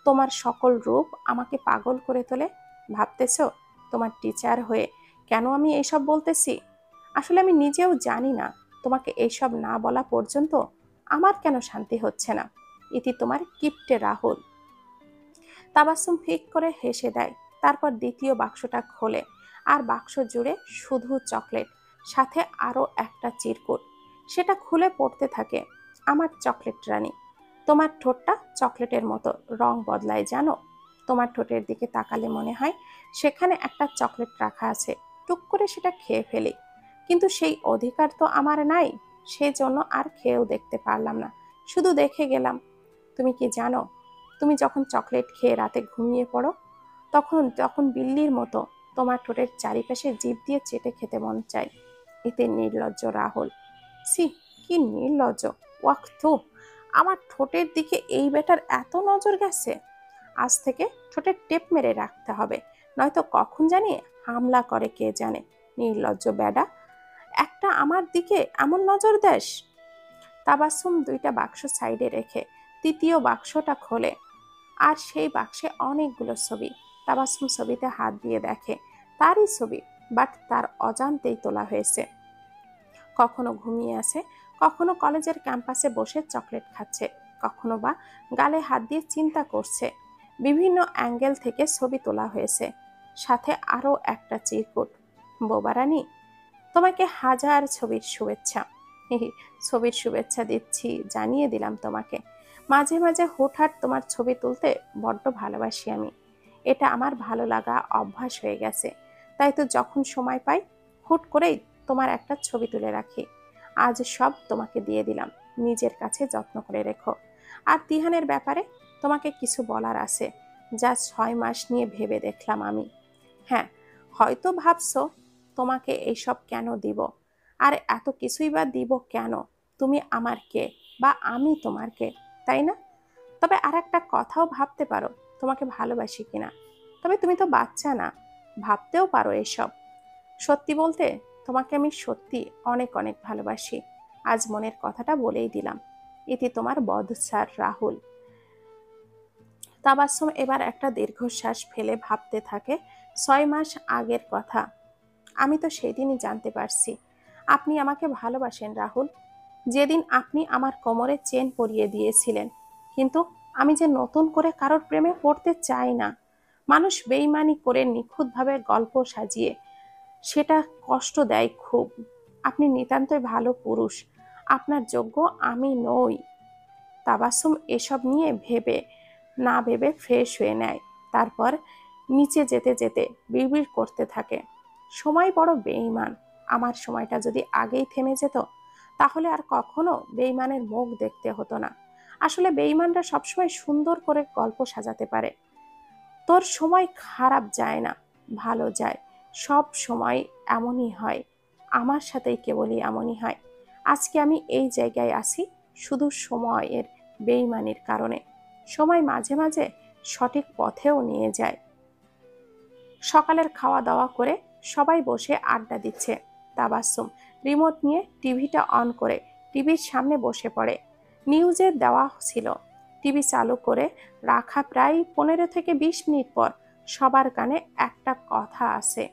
তোমার সকল রূপ আমাকে পাগল করে তোলে। ভাবতেছো তোমার টিচার হয়ে কেন আমি এইসব বলতেছি? আসলে আমি নিজেও জানি না তোমাকে এইসব না বলা পর্যন্ত আমার কেন শান্তি হচ্ছে না। ইতি তোমার কিপ্টে রাহুল। তাবাসসুম ফিক করে হেসে দেয়। তারপর দ্বিতীয় বাক্সটা খোলে, আর বাক্স জুড়ে শুধু চকলেট, সাথে আরো একটা চিরকুট। সেটা খুলে পড়তে থাকে। আমার চকলেট রানী, তোমার ঠোঁটটা চকলেটের মতো রং বদলায় জানো। তোমার ঠোঁটের দিকে তাকালে মনে হয় সেখানে একটা চকলেট রাখা আছে। টুক করে সেটা খেয়ে ফেলি, কিন্তু সেই অধিকার তো আমার নাই। সেই জন্য আর খেয়েও দেখতে পারলাম না, শুধু দেখে গেলাম। তুমি কি জানো, তুমি যখন চকলেট খেয়ে রাতে ঘুমিয়ে পড়ো, তখন তখন বিল্লির মতো তোমার ঠোঁটের চারিপাশে জিভ দিয়ে চেটে খেতে মন চায়। এতে নির্লজ্জ রাহুল। সি, কি নির্লজ্জ! ওয়াক থু, আমার ঠোঁটের দিকে এই বেটার এত নজর গেছে। আজ থেকে ঠোঁটের টেপ মেরে রাখতে হবে, নয়তো কখন জানি হামলা করে কে জানে। নির্লজ্জ বেডা একটা আমার দিকে এমন নজর দেশ। তাবাসসুম দুইটা বাক্স সাইডে রেখে তৃতীয় বাক্সটা খোলে, আর সেই বাক্সে অনেকগুলো ছবি। তাবাসসুম ছবিতে হাত দিয়ে দেখে তারই ছবি, বাট তার অজান্তেই তোলা হয়েছে। কখনো ঘুমিয়ে আছে, কখনো কলেজের ক্যাম্পাসে বসে চকলেট খাচ্ছে, কখনো বা গালে হাত দিয়ে চিন্তা করছে। বিভিন্ন অ্যাঙ্গেল থেকে ছবি তোলা হয়েছে, সাথে আরো একটা চিরকুট। বোবারানি, তোমাকে হাজার ছবির শুভেচ্ছা। ছবির শুভেচ্ছা দিচ্ছি, জানিয়ে দিলাম তোমাকে। মাঝে মাঝে হুটহাট তোমার ছবি তুলতে বড্ড ভালোবাসি আমি। এটা আমার ভালো লাগা অভ্যাস হয়ে গেছে। তাই তো যখন সময় পাই হুট করেই তোমার একটা ছবি তুলে রাখি। আজ সব তোমাকে দিয়ে দিলাম, নিজের কাছে যত্ন করে রেখো। আর তিহানের ব্যাপারে তোমাকে কিছু বলার আছে, যা 6 মাস নিয়ে ভেবে দেখলাম আমি। হ্যাঁ, হয়তো ভাবছো তোমাকে এইসব কেন দিব, আর এত কিছুই বা দিব কেন? তুমি আমার কে, বা আমি তোমার কে, তাই না? তবে আর একটা কথাও ভাবতে পারো, তোমাকে ভালোবাসি কিনা। তবে তুমি তো বাচ্চা না, ভাবতেও পারো এসব। সত্যি বলতে, তোমাকে আমি সত্যি অনেক অনেক ভালোবাসি। আজ মনের কথাটা বলেই দিলাম। ইতি তোমার বদসার রাহুল। তাবাসসুম এবার একটা দীর্ঘশ্বাস ফেলে ভাবতে থাকে 6 মাস আগের কথা। আমি তো সেদিনই জানতে পারছি আপনি আমাকে ভালোবাসেন রাহুল, যেদিন আপনি আমার কোমরে চেন পরিয়ে দিয়েছিলেন। কিন্তু আমি যে নতুন করে কারোর প্রেমে পড়তে চাই না। মানুষ বেইমানি করে নিখুঁতভাবে গল্প সাজিয়ে সেটা কষ্ট দেয় খুব। আপনি নিতান্তই ভালো পুরুষ, আপনার যোগ্য আমি নই। তাবাসসুম এসব নিয়ে না ভেবে ফ্রেশ হয়ে নেয়। তারপর নিচে যেতে যেতে বিড়বিড় করতে থাকে, সময় বড় বেঈমান। আমার সময়টা যদি আগেই থেমে যেত, তাহলে আর কখনো বেঈমানের মুখ দেখতে হতো না। আসলে বেঈমানরা সবসময় সুন্দর করে গল্প সাজাতে পারে। তোর সময় খারাপ যায় না, ভালো যায়। সব সময় এমনই হয়, আমার সাথেই কেবলই এমনই হয়। আজকে আমি এই জায়গায় আছি শুধু সময়ের বেইমানির কারণে। সময় মাঝে মাঝে সঠিক পথেও নিয়ে যায়। সকালের খাওয়া দাওয়া করে সবাই বসে আড্ডা দিচ্ছে। তাবাসসুম রিমোট নিয়ে টিভিটা অন করে টিভির সামনে বসে পড়ে। নিউজে দেওয়া ছিল। টিভি চালু করে রাখা প্রায় 15 থেকে 20 মিনিট পর সবার কানে একটা কথা আসে।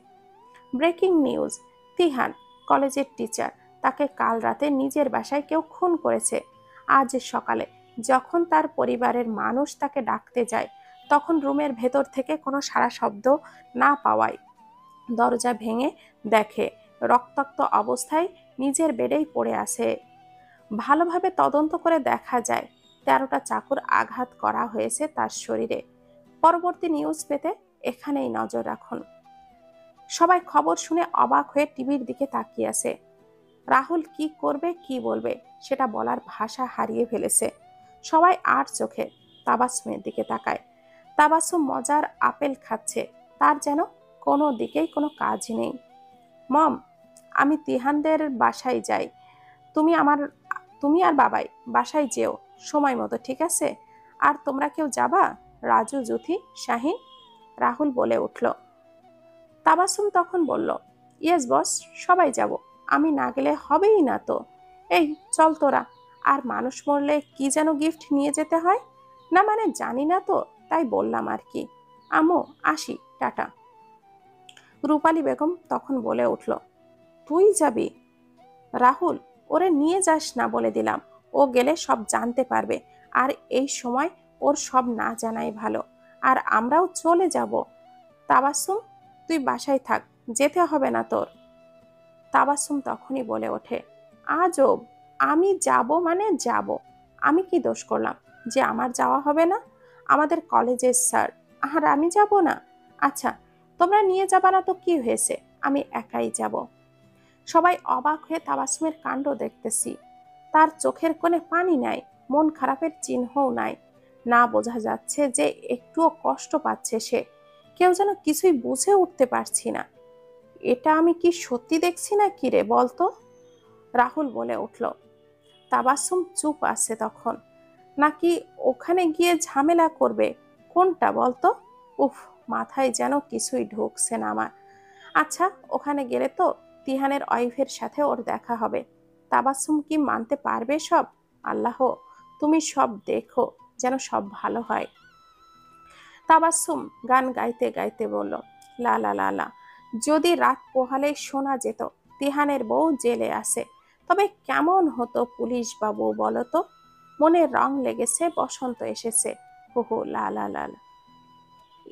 ব্রেকিং নিউজ, তিহান কলেজের টিচার, তাকে কাল রাতে নিজের বাসায় কেউ খুন করেছে। আজ সকালে যখন তার পরিবারের মানুষ তাকে ডাকতে যায়, তখন রুমের ভেতর থেকে কোনো সাড়া শব্দ না পাওয়ায় দরজা ভেঙে দেখে রক্তাক্ত অবস্থায় নিজের বেডেই পড়ে আছে। ভালোভাবে তদন্ত করে দেখা যায় 13টা চাকুর আঘাত করা হয়েছে তার শরীরে। পরবর্তী নিউজ পেতে এখানেই নজর রাখুন। সবাই খবর শুনে অবাক হয়ে টিভির দিকে তাকিয়ে আছে। রাহুল কি করবে কি বলবে সেটা বলার ভাষা হারিয়ে ফেলেছে। সবাই আর চোখে তাবাসসুমের দিকে তাকায়। তাবাসসুম মজার আপেল খাচ্ছে, তার যেন কোনো দিকেই কোনো কাজ নেই। মম, আমি তিহানদের বাসায় যাই। তুমি আমার তুমি আর বাবাই বাসায় যেও সময় মতো, ঠিক আছে? আর তোমরা কেউ যাবা? রাজু, জুথি, শাহিন? রাহুল বলে উঠল। তাবাসসুম তখন বলল, ইয়েস বস, সবাই যাব। আমি না গেলে হবেই না তো। এই চল তোরা। আর মানুষ মরলে কি যেন গিফট নিয়ে যেতে হয় না, মানে জানি না তো, তাই বললাম আর কি। আম্মু, আসি, টাটা। রূপালী বেগম তখন বলে উঠল, তুই যাবি? রাহুল, ওরে নিয়ে যাস না বলে দিলাম। ও গেলে সব জানতে পারবে, আর এই সময় ওর সব না জানাই ভালো। আর আমরাও চলে যাব। তাবাসসুম, তুই বাসায় থাক, যেতে হবে না তোর। তাবাসসুম তখনই বলে ওঠে, আজব, আমি যাব মানে যাব। আমি কি দোষ করলাম যে আমার যাওয়া হবে না? আমাদের কলেজের স্যার, আর আমি যাব না? আচ্ছা, তোমরা নিয়ে যাবা না তো কি হয়েছে, আমি একাই যাব। সবাই অবাক হয়ে তাবাসসুমের কাণ্ড দেখতেছি। তার চোখের কোণে পানি নাই, মন খারাপের চিহ্নও নাই। না বোঝা যাচ্ছে যে একটুও কষ্ট পাচ্ছে সে। কেউ যেন কিছুই বুঝে উঠতে পারছি না। এটা আমি কি সত্যি দেখছি না কি রে বলতো? রাহুল বলে উঠল। তাবাসসুম চুপ আছে তখন। নাকি ওখানে গিয়ে ঝামেলা করবে, কোনটা বলতো? উফ, মাথায় যেন কিছুই ঢুকছে না আমার। আচ্ছা, ওখানে গেলে তো তিহানের ওয়াইফের সাথে ওর দেখা হবে। তাবাসসুম কি মানতে পারবে সব? আল্লাহ, তুমি সব দেখো, যেন সব ভালো হয়। তাবাসসুম গান গাইতে গাইতে বলল, লা লা লা লা, যদি রাত পোহালে শোনা যেত তিহানের বউ জেলে আছে, তবে কেমন হতো পুলিশ বাবু বলো তো? মনে রং লেগেছে, বসন্ত এসেছে। হো হো, লা লা লা লা।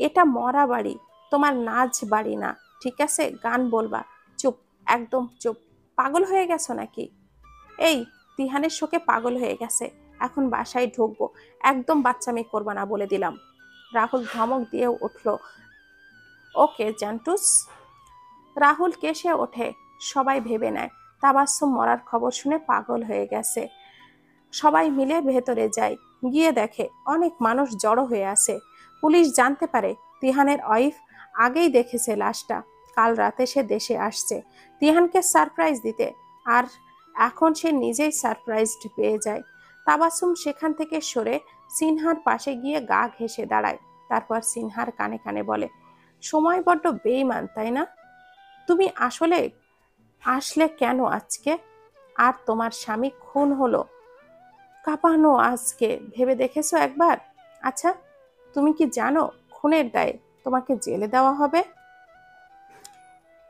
এটা মরা বাড়ি, তোমার নাচ বাড়ি না, ঠিক আছে? গান বলবা? চুপ, একদম চুপ। পাগল হয়ে গেছো নাকি? এই, তিহানের শোকে পাগল হয়ে গেছে, এখন বাসায় ঢুকবো। একদম বাচ্চামি করবা না বলে দিলাম। রাহুল ধমক দিয়ে উঠল, ওকে জান্টুস। রাহুল কেসে ওঠে। সবাই ভেবে নেয় তাবাসসুম মরার খবর শুনে পাগল হয়ে গেছে। সবাই মিলে ভেতরে যায়। গিয়ে দেখে অনেক মানুষ জড়ো হয়ে আছে। পুলিশ জানতে পারে তিহানের ওয়াইফ আগেই দেখেছে লাশটা। কাল রাতে সে দেশে আসছে তিহানকে সারপ্রাইজ দিতে, আর এখন সে নিজেই সারপ্রাইজড পেয়ে যায়। তাবাসসুম সেখান থেকে সরে সিনহার পাশে গিয়ে গা ঘেঁষে দাঁড়ায়। তারপর সিনহার কানে কানে বলে, সময় বড্ড বেইমান, তাই না? তুমি আসলে আসলে কেন আজকে? আর তোমার স্বামী খুন হলো, কাঁপানো আজকে ভেবে দেখেছো একবার? আচ্ছা, তুমি কি জানো খুনের দায়ে তোমাকে জেলে দেওয়া হবে?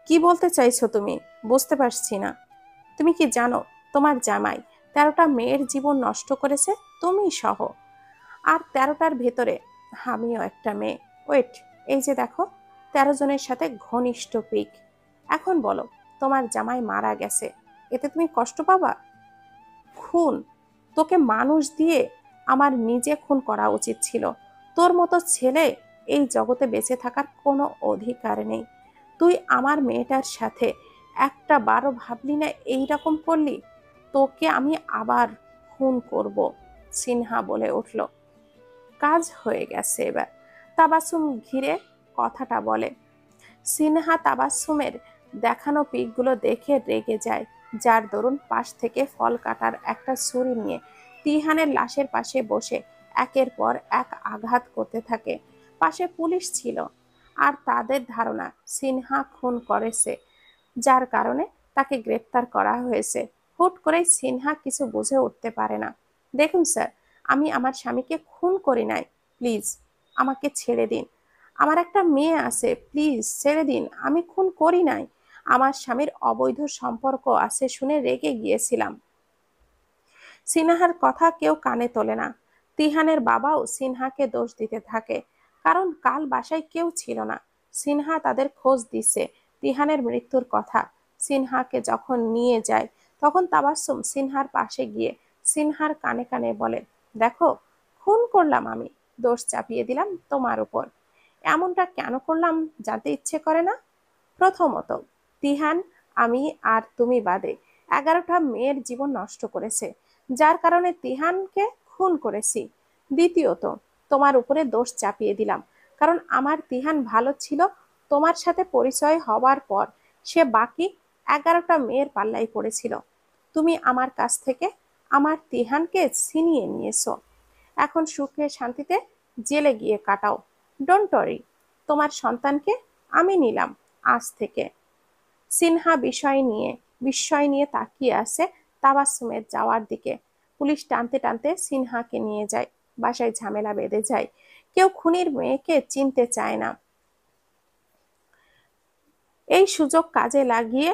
কি বলতে চাইছো তুমি? বুঝতে পারছি না। তুমি কি জানো তোমার জামাই 13টা মেয়ের জীবন নষ্ট করেছে, তুমি সহ। আর 13টার ভেতরে আমিও একটা মেয়ে। ওয়েট, এই যে দেখো, 13 জনের সাথে ঘনিষ্ঠ পিক। এখন বলো, তোমার জামাই মারা গেছে, এতে তুমি কষ্ট পাবা? খুন? তোকে মানুষ দিয়ে আমার নিজে খুন করা উচিত ছিল। তোর মতো ছেলে এই জগতে বেঁচে থাকার কোনো অধিকার নেই। তুই আমার মেয়েটার সাথে একটা বারও ভাবলি না এইরকম করলি? তোকে আমি আবার খুন করব। সিনহা বলে উঠল। কাজ হয়ে গেছে এবার। তাবাসসুম ঘিরে কথাটা বলে। সিনহা তাবাসসুমের দেখানো পিকগুলো দেখে রেগে যায়, যার দরুন পাশ থেকে ফল কাটার একটা ছুরি নিয়ে তিহানের লাশের পাশে বসে একের পর এক আঘাত করতে থাকে। পাশে পুলিশ ছিল, আর তাদের ধারণা সিনহা খুন করেছে, যার কারণে তাকে গ্রেপ্তার করা হয়েছে। হুট করে সিনহা কিছু বুঝে উঠতে পারে না। দেখুন স্যার, আমি আমার স্বামীকে খুন করি নাই, প্লিজ আমাকে ছেড়ে দিন। আমার একটা মেয়ে আছে, প্লিজ ছেড়ে দিন, আমি খুন করি নাই। আমার স্বামীর অবৈধ সম্পর্ক আছে শুনে রেগে গিয়েছিলাম। সিনহার কথা কেউ কানে তোলে না। তিহানের বাবাও সিনহাকে দোষ দিতে থাকে, কারণ কাল বাসায় কেউ ছিল না। সিনহা তাদের খোঁজ দিছে তিহানের মৃত্যুর কথা। সিনহাকে যখন নিয়ে যায়, তখন তাবাসসুম সিনহার পাশে গিয়ে সিনহার কানে কানে বলে, দেখো, খুন করলাম আমি, দোষ চাপিয়ে দিলাম তোমার উপর। এমনটা কেন করলাম জানতে ইচ্ছে করে না? প্রথমত, তিহান, আমি আর তুমি বাদে 11টা মেয়ের জীবন নষ্ট করেছে, যার কারণে তিহানকে খুন করেছি। দ্বিতীয়ত, তোমার উপরে দোষ চাপিয়ে দিলাম, কারণ আমার তিহান ভালো ছিল। তোমার সাথে পরিচয় হওয়ার পর সে বাকি 11টা মেয়ের পাল্লায় পড়েছিল। তুমি আমার কাছ থেকে আমার তিহানকে ছিনিয়ে নিয়েছো। এখন সুখে শান্তিতে জেলে গিয়ে কাটাও। ডোন্ট ওয়ারি, তোমার সন্তানকে আমি নিলাম আজ থেকে। সিনহা বিস্ময় নিয়ে তাকিয়ে আছে তাবাসসুমের যাওয়ার দিকে। পুলিশ টানতে টানতে সিনহাকে নিয়ে যায়। বাসায় ঝামেলা বেঁধে যায়। কেউ খুনির মেয়েকে চিনতে চায় না। এই সুযোগ কাজে লাগিয়ে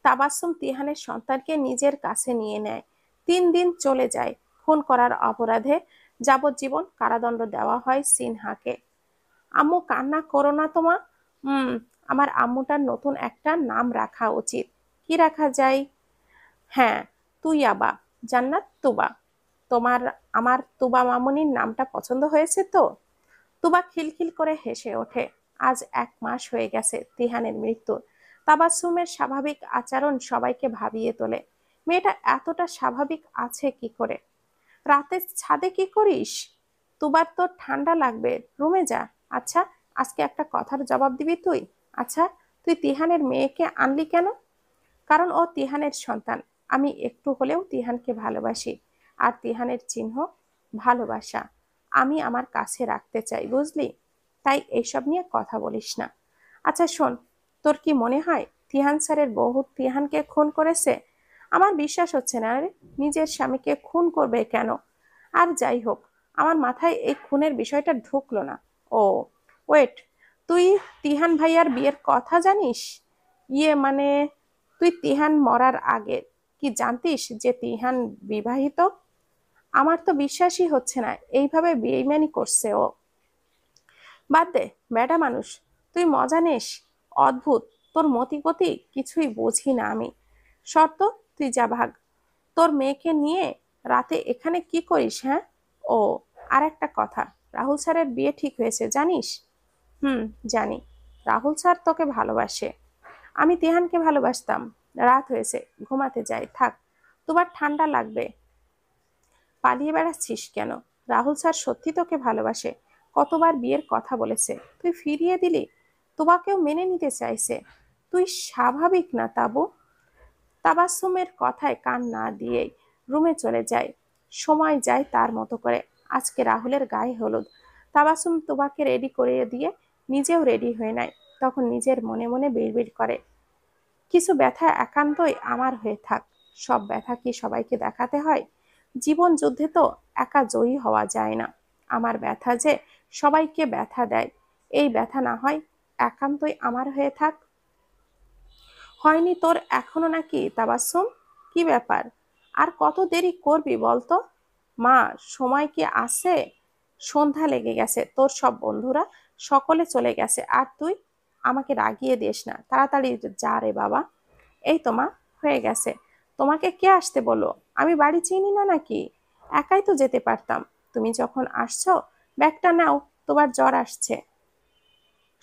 তাবাসসুম তিহানের সন্তানকে নিজের কাছে নিয়ে নেয়। 3 দিন চলে যায়। খুন করার অপরাধে যাবজ্জীবন কারাদণ্ড দেওয়া হয় সিনহাকে। আম্মু, কান্না করো না তোমা। হুম, আমার আম্মুটার নতুন একটা নাম রাখা উচিত। কি রাখা যায়? হ্যাঁ, তুইয়াবা, জান্নাত তুবা। তোমার আমার তুবা মামুনির নামটা পছন্দ হয়েছে তো? তুবা খিলখিল করে হেসে ওঠে। আজ 1 মাস হয়ে গেছে তিহানের মৃত্যুর। তাবাসসুমের স্বাভাবিক আচরণ সবাইকে ভাবিয়ে তোলে। মেয়েটা এতটা স্বাভাবিক আছে কি করে? রাতে ছাদে কি করিস? তুবার তো ঠান্ডা লাগবে, রুমে যা। আচ্ছা, আজকে একটা কথার জবাব দিবি তুই? আচ্ছা, তুই তিহানের মেয়েকে আনলি কেন? কারণ ও তিহানের সন্তান। আমি একটু হলেও তিহানকে ভালোবাসি। আর তিহানের চিহ্ন ভালোবাসা আমি আমার কাছে রাখতে চাই, বুঝলি? তাই এইসব নিয়ে কথা বলিস না। আচ্ছা শোন, তোর কি মনে হয় তিহান স্যারের বউ তিহানকে খুন করেছে? আমার বিশ্বাস হচ্ছে না রে। নিজের স্বামীকে খুন করবে কেন? আর যাই হোক, আমার মাথায় এই খুনের বিষয়টা ঢুকলো না। ও ওয়েট, তুই তিহান ভাইয়ার বিয়ের কথা জানিস? মানে, তুই তিহান মরার আগে কি জানতিস যে তিহান বিবাহিত? আমার তো বিশ্বাসই হচ্ছে না এইভাবে বেইমানি করছে ও। বাদ দে, বেটা মানুষ, তুই মজা নিস। অদ্ভুত, তোর মতি গতি কিছুই বুঝি না আমি। শর্ত, তুই যা ভাগ। তোর মেয়েকে নিয়ে রাতে এখানে কি করিস? হ্যাঁ, ও আর একটা কথা, রাহুল স্যারের বিয়ে ঠিক হয়েছে জানিস? হুম, জানি। রাহুল স্যার তোকে ভালোবাসে। আমি তিহানকে ভালোবাসতাম। রাত হয়েছে, ঘুমাতে যাই, থাক। তোমার ঠান্ডা লাগবে। পালিয়ে বেড়াচ্ছিস কেন? রাহুল স্যার সত্যি তোকে ভালোবাসে। কতবার বিয়ের কথা বলেছে, তুই ফিরিয়ে দিলি। তোমাকেও মেনে নিতে চাইছে। তুই স্বাভাবিক না তাবু। তাবাসসুমের কথায় কান না দিয়েই রুমে চলে যায়। সময় যায় তার মতো করে। আজকে রাহুলের গায়ে হলুদ। তাবাসসুম তুবাকে রেডি করিয়ে দিয়ে নিজেও রেডি হয়ে নেয়। তখন নিজের মনে মনে বিড়বিড় করে, কিছু ব্যথা একান্তই আমার হয়ে থাক। সব ব্যথা কি সবাইকে দেখাতে হয়? জীবন যুদ্ধে তো একা জয়ী হওয়া যায় না। আমার ব্যথা যে সবাইকে ব্যথা দেয়, এই ব্যথা না হয় একান্তই আমার হয়ে থাক। হয়নি তোর এখনো নাকি তাবাসসুম? কি ব্যাপার? আর কত দেরি করবি বলতো? মা, সময় কি আছে? সন্ধ্যা লেগে গেছে, তোর সব বন্ধুরা সকলে চলে গেছে, আর তুই? আমাকে রাগিয়ে দিস না, তাড়াতাড়ি যা রে বাবা। এই তো মা, হয়ে গেছে। তোমাকে কে আসতে বলো? আমি বাড়ি চিনি না নাকি? একাই তো যেতে পারতাম। তুমি যখন আসছো, ব্যাগটা নাও, তোমার জ্বর আসছে।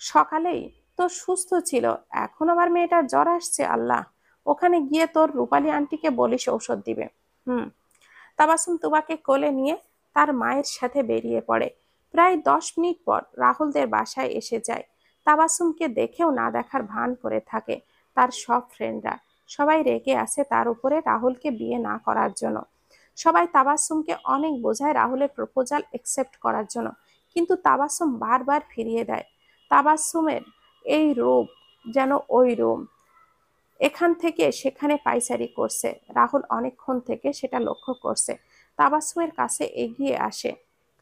সকালেই তো সুস্থ ছিল, এখন আবার মেয়েটার জ্বর আসছে? আল্লাহ, ওখানে গিয়ে তোর রূপালী আন্টিকে বলিস ঔষধ দিবে। হুম। তাবাসসুম তুবাকে কোলে নিয়ে তার মায়ের সাথে বেরিয়ে পড়ে। প্রায় 10 মিনিট পর রাহুলদের বাসায় এসে যায়। তাবাসসুমকে দেখেও না দেখার ভান করে থাকে তার সব ফ্রেন্ডরা। সবাই রেগে আছে তার উপরে রাহুলকে বিয়ে না করার জন্য। সবাই তাবাসসুমকে অনেক বোঝায় রাহুলের প্রপোজাল একসেপ্ট করার জন্য, কিন্তু তাবাসসুম বারবার ফিরিয়ে দেয়। তাবাসসুমের এই রূপ যেন ওই রূপ, এখান থেকে সেখানে পাইচারি করছে। রাহুল অনেকক্ষণ থেকে সেটা লক্ষ্য করছে। তাবাসসুমের কাছে এগিয়ে আসে।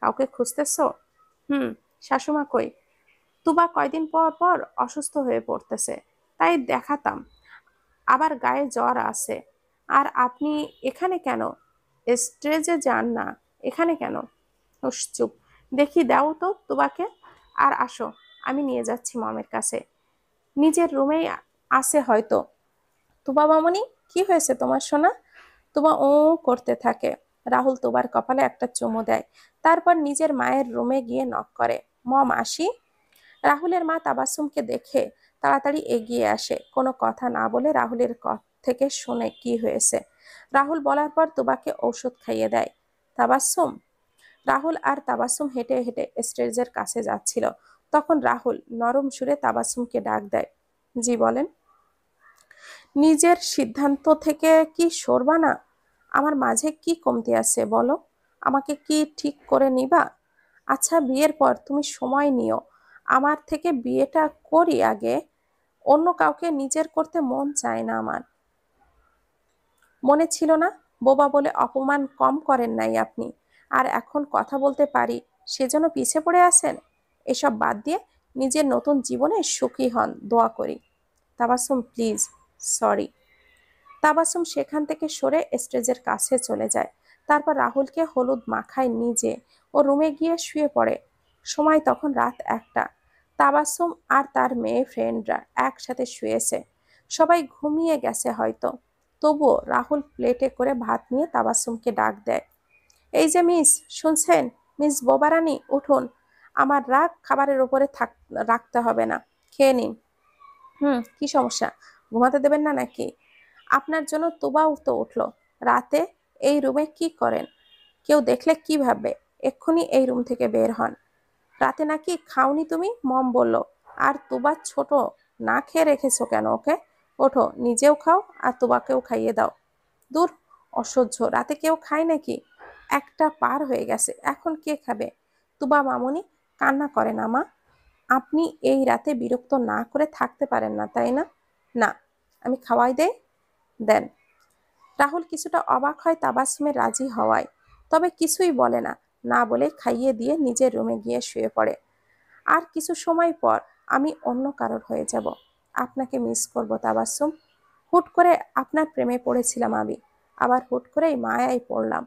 কাউকে খুঁজতেছো? হুম। শাশুমা কই? তুবা কয়দিন পর পর অসুস্থ হয়ে পড়তেছে, তাই দেখাতাম। আবার গায়ে জ্বর আছে। আর আপনি এখানে কেন? স্টেজে যান না, এখানে কেন? হুস, চুপ। দেখি দাও তো তুবাকে। আর আসো, আমি নিয়ে যাচ্ছি মমের কাছে। নিজের রুমেই আছে হয়তো। তুবা মামনি, কি হয়েছে তোমার সোনা? তুবা ও করতে থাকে। রাহুল তুবার কপালে একটা চুমু দেয়। তারপর নিজের মায়ের রুমে গিয়ে নক করে। মম, আসি? রাহুলের মা তাবাসসুমকে দেখে তাড়াতাড়ি এগিয়ে আসে। কোনো কথা না বলে রাহুলের থেকে শুনে কি হয়েছে। রাহুল বলার পর তুবাকে ঔষধ খাইয়ে দেয়। তাবাসসুম। রাহুল আর তাবাসসুম হেঁটে হেঁটে স্টেজের কাছে যাচ্ছিল। তখন রাহুল নরম সুরে তাবাসসুমকে ডাক দেয়। জি বলেন। নিজের সিদ্ধান্ত থেকে কি সরবা না? আমার মাঝে কি কমতি আছে বলো? আমাকে কি ঠিক করে নিবা? আচ্ছা, বিয়ের পর তুমি সময় নিও। আমার থেকে বিয়েটা করি আগে। অন্য কাউকে নিজের করতে মন চায় না আমার। মনে ছিল না, বোবা বলে অপমান কম করেন নাই আপনি, আর এখন কথা বলতে পারি সেজন্য পিছে পড়ে আছেন। এসব বাদ দিয়ে নিজের নতুন জীবনে সুখী হন, দোয়া করি। তাবাসসুম প্লিজ। সরি। তাবাসসুম সেখান থেকে সরে স্টেজের কাছে চলে যায়। তারপর রাহুলকে হলুদ মাখায় নিজে ও রুমে গিয়ে শুয়ে পড়ে। সময় তখন রাত 1টা। তাবাসসুম আর তার মেয়ে ফ্রেন্ডরা একসাথে শুয়েছে। সবাই ঘুমিয়ে গেছে হয়তো। তবুও রাহুল প্লেটে করে ভাত নিয়ে তাবাসসুমকে ডাক দেয়। এই যে মিস, শুনছেন? মিস বোবারানি, উঠুন। আমার রাগ খাবারের উপরে রাখতে হবে না, খেয়ে নিন। কি সমস্যা? ঘুমাতে দেবেন না নাকি? আপনার জন্য তোবাও তো উঠলো। রাতে এই রুমে কি করেন? কেউ দেখলে কি ভাববে? এক্ষুনি এই রুম থেকে বের হন। রাতে নাকি খাওনি তুমি, মম বলল। আর তোবা ছোট, না খেয়ে রেখেছো কেন ওকে? ওঠো, নিজেও খাও আর তোবাকেও খাইয়ে দাও। দূর, অসহ্য, রাতে কেউ খায় নাকি? 1টা পার হয়ে গেছে, এখন কে খাবে? তুবা মামুনি, কান্না করে না মা। আপনি এই রাতে বিরক্ত না করে থাকতে পারেন না, তাই না? না, আমি খাওয়াই দেন। রাহুল কিছুটা অবাক হয় তাবাসসুমের রাজি হওয়ায়, তবে কিছুই বলে না। না বলে খাইয়ে দিয়ে নিজের রুমে গিয়ে শুয়ে পড়ে। আর কিছু সময় পর আমি অন্য কারোর হয়ে যাব। আপনাকে মিস করব তাবাসসুম। হুট করে আপনার প্রেমে পড়েছিলাম আমি, আবার হুট করেই মায়ায় পড়লাম।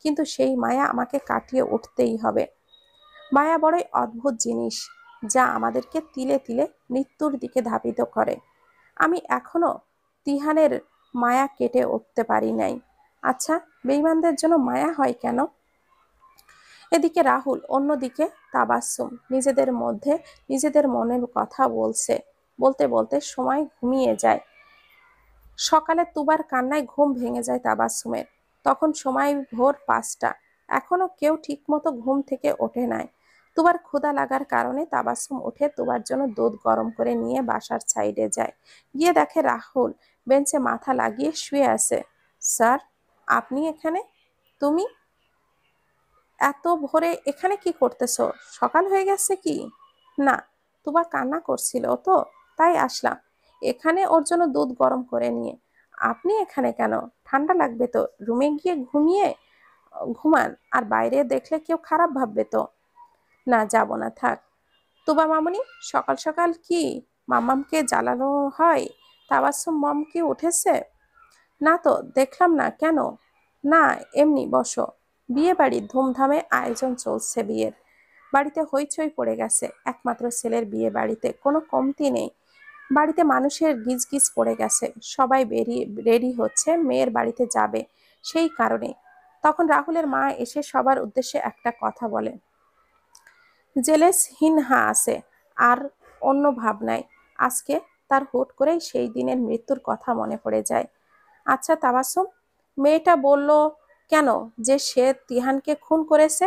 কিন্তু সেই মায়া আমাকে কাটিয়ে উঠতেই হবে। মায়া বড়ই অদ্ভুত জিনিস, যা আমাদেরকে তিলে তিলে মৃত্যুর দিকে ধাবিত করে। আমি এখনো তিহানের মায়া কেটে উঠতে পারি নাই। আচ্ছা, বেঈমানদের জন্য মায়া হয় কেন? এদিকে রাহুল, অন্যদিকে তাবাসসুম নিজেদের মধ্যে নিজেদের মনের কথা বলতে বলতে সময় ঘুমিয়ে যায়। সকালে তুবার কান্নায় ঘুম ভেঙে যায় তাবাসসুমের। তখন সময় ভোর 5টা। এখনো কেউ ঠিকমতো ঘুম থেকে ওঠে নাই। তুবার ক্ষুধা লাগার কারণে তাবাসসুম উঠে তুবার জন্য দুধ গরম করে নিয়ে বাসার সাইডে যায়। গিয়ে দেখে রাহুল বেঞ্চে মাথা লাগিয়ে শুয়ে আছে। স্যার, আপনি এখানে? তুমি এত ভোরে এখানে কি করতেছো? সকাল হয়ে গেছে কি? না, তুবা কান্না করছিল তো, তাই আসলাম এখানে ওর জন্য দুধ গরম করে নিয়ে। আপনি এখানে কেন? ঠান্ডা লাগবে তো, রুমে গিয়ে ঘুমান। আর বাইরে দেখলে কেউ খারাপ ভাববে তো। না, যাব না, থাক। তুবা মামুনি, সকাল সকাল কি মাম্মামকে জ্বালানো হয়? তাবাসসুম মম কি উঠেছে? না তো, দেখলাম না, কেন? না, এমনি, বসো। বিয়ে বাড়ির ধুমধামে আয়োজন চলছে বিয়ের। বাড়িতে হইচই পড়ে গেছে। একমাত্র ছেলের বিয়ে বাড়িতে কোনো কমতি নেই। বাড়িতে মানুষের গিজগিজ পড়ে গেছে। সবাই রেডি হচ্ছে, মেয়ের বাড়িতে যাবে। সেই কারণে তখন রাহুলের মা এসে সবার উদ্দেশ্যে একটা কথা বলে। জেলেস হিনহা আছে, আর অন্য ভাবনায়। আজকে তার হুট করেই সেই দিনের মৃত্যুর কথা মনে পড়ে যায়। আচ্ছা তাবাসসুম, মেয়েটা বলল কেন যে সে তিহানকে খুন করেছে?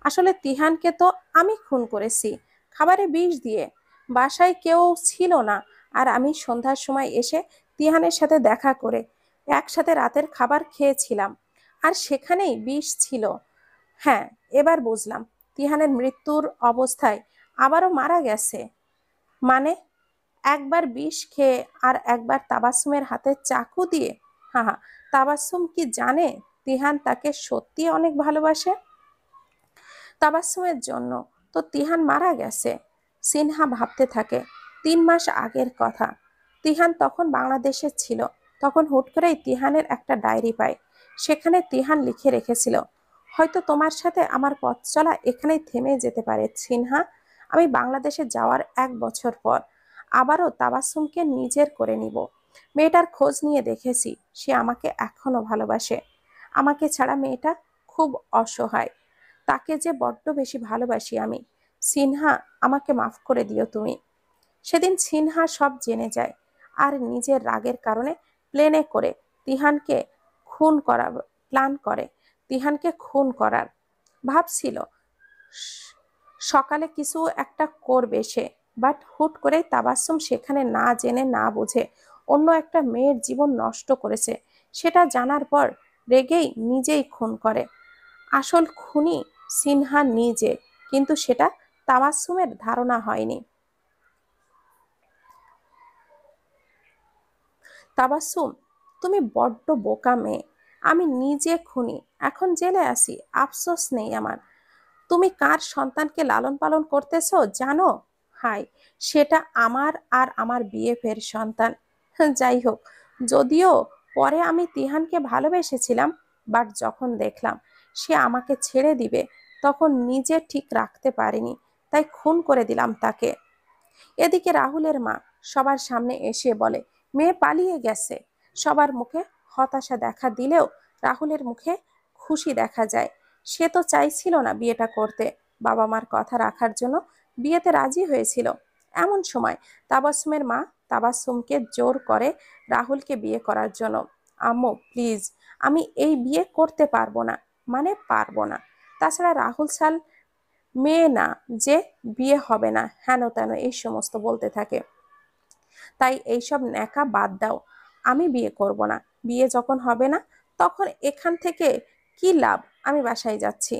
আসলে তিহানকে তো আমি খুন করেছি, খাবারে বিষ দিয়ে। বাসায় কেউ ছিল না, আর আমি সন্ধ্যার সময় এসে তিহানের সাথে দেখা করে একসাথে রাতের খাবার খেয়েছিলাম, আর সেখানেই বিষ ছিল। হ্যাঁ, এবার বুঝলাম। তিহানের মৃত্যুর অবস্থায় আবারও মারা গেছে মানে? একবার বিষ খেয়ে আর একবার তাবাসসুমের হাতে চাকু দিয়ে। হা হা, তাবাসসুম কি জানে তিহান তাকে সত্যি অনেক ভালোবাসে? তাবাসসুমের জন্য তো তিহান মারা গেছে। সিনহা ভাবতে থাকে 3 মাস আগের কথা। তিহান তখন বাংলাদেশে ছিল। তখন হুট করেই তিহানের একটা ডায়েরি পায়। সেখানে তিহান লিখে রেখেছিল, হয়তো তোমার সাথে আমার পথ চলা এখানেই থেমে যেতে পারে সিনহা। আমি বাংলাদেশে যাওয়ার 1 বছর পর আবারও তাবাসসুমকে নিজের করে নিব। মেয়েটার খোঁজ নিয়ে দেখেছি, সে আমাকে এখনো ভালোবাসে। আমাকে ছাড়া মেয়েটা খুব অসহায়। তাকে যে বড্ড বেশি ভালোবাসি আমি। সিনহা, আমাকে মাফ করে দিও তুমি। সেদিন সিনহা সব জেনে যায়, আর নিজের রাগের কারণে প্লেনে করে তিহানকে খুন করা প্ল্যান করে। তিহানকে খুন করার ভাবছিল সকালে কিছু একটা করবে সে, বাট হুট করে তাবাসসুম সেখানে না জেনে না বুঝে অন্য একটা মেয়ের জীবন নষ্ট করেছে। সেটা জানার পর রেগেই নিজেই খুন করে। আসল খুনি সিনহা নিজে, কিন্তু সেটা তাবাসসুমের ধারণা হয়নি। তাবাসসুম, তুমি বড্ড বোকা মেয়ে। আমি নিজে খুনি, এখন জেলে আছি, আফসোস নেই আমার। তুমি কার সন্তানকে লালন পালন করতেছো জানো? হাই, সেটা আমার আর আমার বিএফের সন্তান। যাই হোক, যদিও পরে আমি তিহানকে ভালোবেসেছিলাম, বাট যখন দেখলাম সে আমাকে ছেড়ে দিবে, তখন নিজে ঠিক রাখতে পারিনি, তাই খুন করে দিলাম তাকে। এদিকে রাহুলের মা সবার সামনে এসে বলে, মেয়ে পালিয়ে গেছে। সবার মুখে হতাশা দেখা দিলেও রাহুলের মুখে খুশি দেখা যায়। সে তো চাইছিল না বিয়েটা করতে, বাবা মার কথা রাখার জন্য বিয়েতে রাজি হয়েছিল। এমন সময় তাবাসসুমের মা তাবাসসুমকে জোর করে রাহুলকে বিয়ে করার জন্য। আম্মু প্লিজ, আমি এই বিয়ে করতে পারবো না, মানে পারবো না। তাছাড়া রাহুল সাল মেয়ে না যে বিয়ে হবে না, হেন তেন এই সমস্ত বলতে থাকে। তাই এইসব ন্যাকা বাদ দাও, আমি বিয়ে করব না। বিয়ে যখন হবে না, তখন এখান থেকে কি লাভ? আমি বাসায় যাচ্ছি।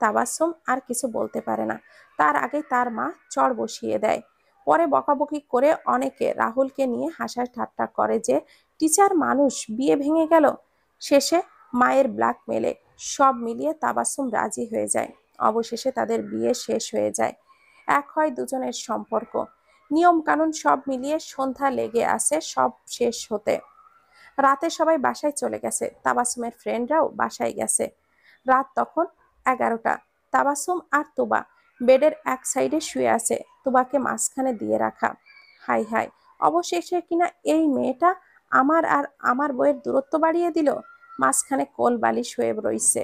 তাবাসসুম আর কিছু বলতে পারে না, তার আগে তার মা চড় বসিয়ে দেয়। পরে বকাবকি করে অনেকে রাহুলকে নিয়ে হাসা ঠাট্টা করে যে টিচার মানুষ, বিয়ে ভেঙে গেল। শেষে মায়ের ব্ল্যাকমেলে সব মিলিয়ে তাবাসসুম রাজি হয়ে যায়। অবশেষে তাদের বিয়ে শেষ হয়ে যায়। এক হয় দুজনের সম্পর্ক। নিয়ম কানুন সব মিলিয়ে সন্ধ্যা লেগে আসে সব শেষ হতে। রাতে সবাই বাসায় চলে গেছে, তাবাসসুমের ফ্রেন্ডরাও বাসায় গেছে। রাত তখন 11টা। তাবাসসুম আর তুবা বেডের এক সাইডে শুয়ে আছে, তুবাকে মাঝখানে দিয়ে রাখা। হাই হাই, অবশেষে কিনা এই মেয়েটা আমার আর আমার বউয়ের দূরত্ব বাড়িয়ে দিল। মাঝখানে কোল বালিশ হয়ে রইছে।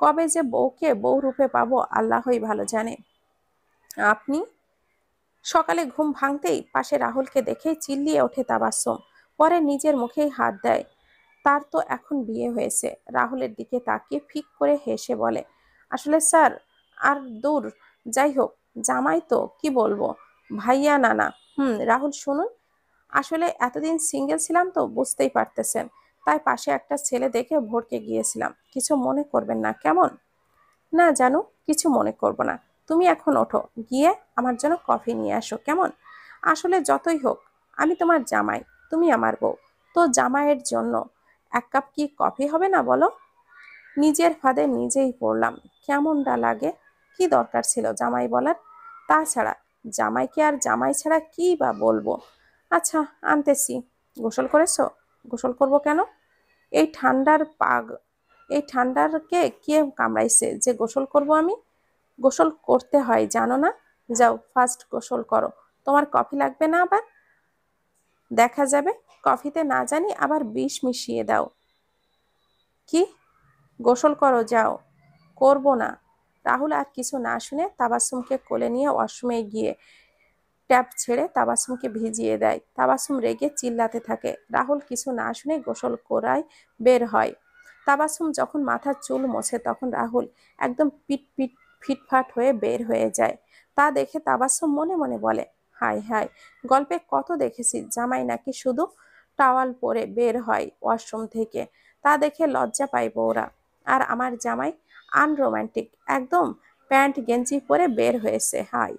কবে যে বউকে বউ রূপে পাবো আল্লাহই ভালো জানে। আপনি? সকালে ঘুম ভাঙতেই পাশে রাহুলকে দেখেই চিল্লিয়ে ওঠে তাবাসসুম। পরে নিজের মুখেই হাত দেয়। তার তো এখন বিয়ে হয়েছে। রাহুলের দিকে তাকিয়ে ফিক করে হেসে বলে, আসলে স্যার, আর দূর, যাই হোক, জামাই তো কি বলবো, ভাইয়া নানা। রাহুল শুনুন, আসলে এতদিন সিঙ্গেল ছিলাম তো বুঝতেই পারতেছেন, তাই পাশে একটা ছেলে দেখে ভড়কে গিয়েছিলাম, কিছু মনে করবেন না কেমন? না জানু, কিছু মনে করব না। তুমি এখন ওঠো, গিয়ে আমার জন্য কফি নিয়ে আসো কেমন? আসলে যতই হোক, আমি তোমার জামাই, তুমি আমার বউ। তো জামাইয়ের জন্য এক কাপ কি কফি হবে না বলো? নিজের ফাঁদে নিজেই পড়লাম, কেমনটা লাগে। কি দরকার ছিল জামাই বলার? তাছাড়া জামাইকে আর জামাই ছাড়া কি বা বলবো। আচ্ছা, আনতেছি। গোসল করেছো? গোসল করব কেন? এই ঠান্ডার পাগ এই ঠান্ডারকে কে কামড়াইছে যে গোসল করব আমি? গোসল করতে হয় জানো না? যাও ফার্স্ট গোসল করো। তোমার কফি লাগবে না আবার? দেখা যাবে। কফিতে না জানি আবার বিষ মিশিয়ে দাও। কি? গোসল করো যাও। করব না। রাহুল আর কিছু না শুনে তাবাসসুমকে কোলে নিয়ে ওয়াশরুমে গিয়ে ট্যাপ ছেড়ে তাবাসসুমকে ভিজিয়ে দেয়। তাবাসসুম রেগে চিল্লাতে থাকে। রাহুল কিছু না শুনে গোসল করায় বের হয়। তাবাসসুম যখন মাথার চুল মোছে তখন রাহুল একদম পিট পিট ফিটফাট হয়ে বের হয়ে যায়। তা দেখে তাবাসসুম মনে মনে বলে, হাই হাই, গল্পে কত দেখেছি জামাই নাকি শুধু টাওয়াল পরে বের হয় ওয়াশরুম থেকে, তা দেখে লজ্জা পায় বউরা। আর আমার জামাই আনরোম্যান্টিক, একদম প্যান্ট গেঞ্জি পরে বের হয়েছে। হাই,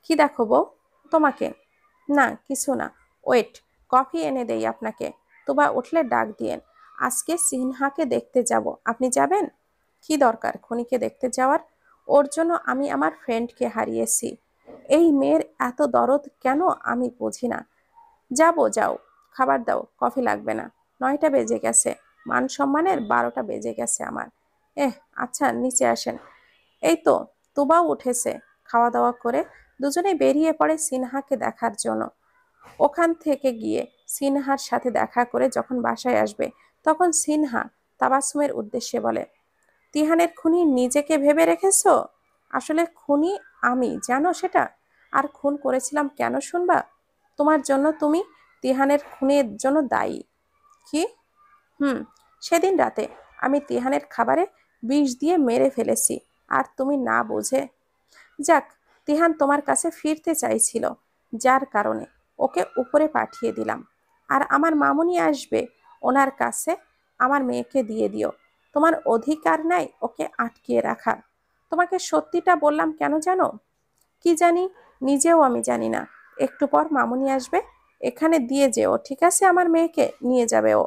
কি দেখো বউ? তোমাকে? না কিছু না। ওয়েট, কফি এনে দেই আপনাকে। তোবা উঠলে ডাক দিয়েন। আজকে সিনহাকে দেখতে যাব, আপনি যাবেন? কি দরকার খনিকে দেখতে যাওয়ার? ওর জন্য আমি আমার ফ্রেন্ডকে হারিয়েছি। এই মেয়ের এত দরদ কেন আমি বুঝি না। যাবো, যাও। খাবার দাও, কফি লাগবে না। 9টা বেজে গেছে, মান সম্মানের 12টা বেজে গেছে আমার। আচ্ছা নিচে আসেন। এই তো তুবাও উঠেছে। খাওয়া দাওয়া করে দুজনেই বেরিয়ে পড়ে সিনহাকে দেখার জন্য। ওখান থেকে গিয়ে সিনহার সাথে দেখা করে যখন বাসায় আসবে, তখন সিনহা তাবাসসুমের উদ্দেশ্যে বলে, তিহানের খুনি নিজেকে ভেবে রেখেছো? আসলে খুনি আমি, জানো সেটা? আর খুন করেছিলাম কেন শুনবা? তোমার জন্য। তুমি তিহানের খুনের জন্য দায়ী। কি? হুম, সেদিন রাতে আমি তিহানের খাবারে বিষ দিয়ে মেরে ফেলেছি, আর তুমি না বুঝে। যাক, তিহান তোমার কাছে ফিরতে চাইছিল, যার কারণে ওকে উপরে পাঠিয়ে দিলাম। আর আমার মামুনি আসবে, ওনার কাছে আমার মেয়েকে দিয়ে দিও। তোমার অধিকার নাই ওকে আটকিয়ে রাখার। তোমাকে সত্যিটা বললাম কেন জানো? কি জানি, নিজেও আমি জানি না। একটু পর মামুনি আসবে, এখানে দিয়ে যেও, ঠিক আছে? আমার মেয়েকে নিয়ে যাবে ও।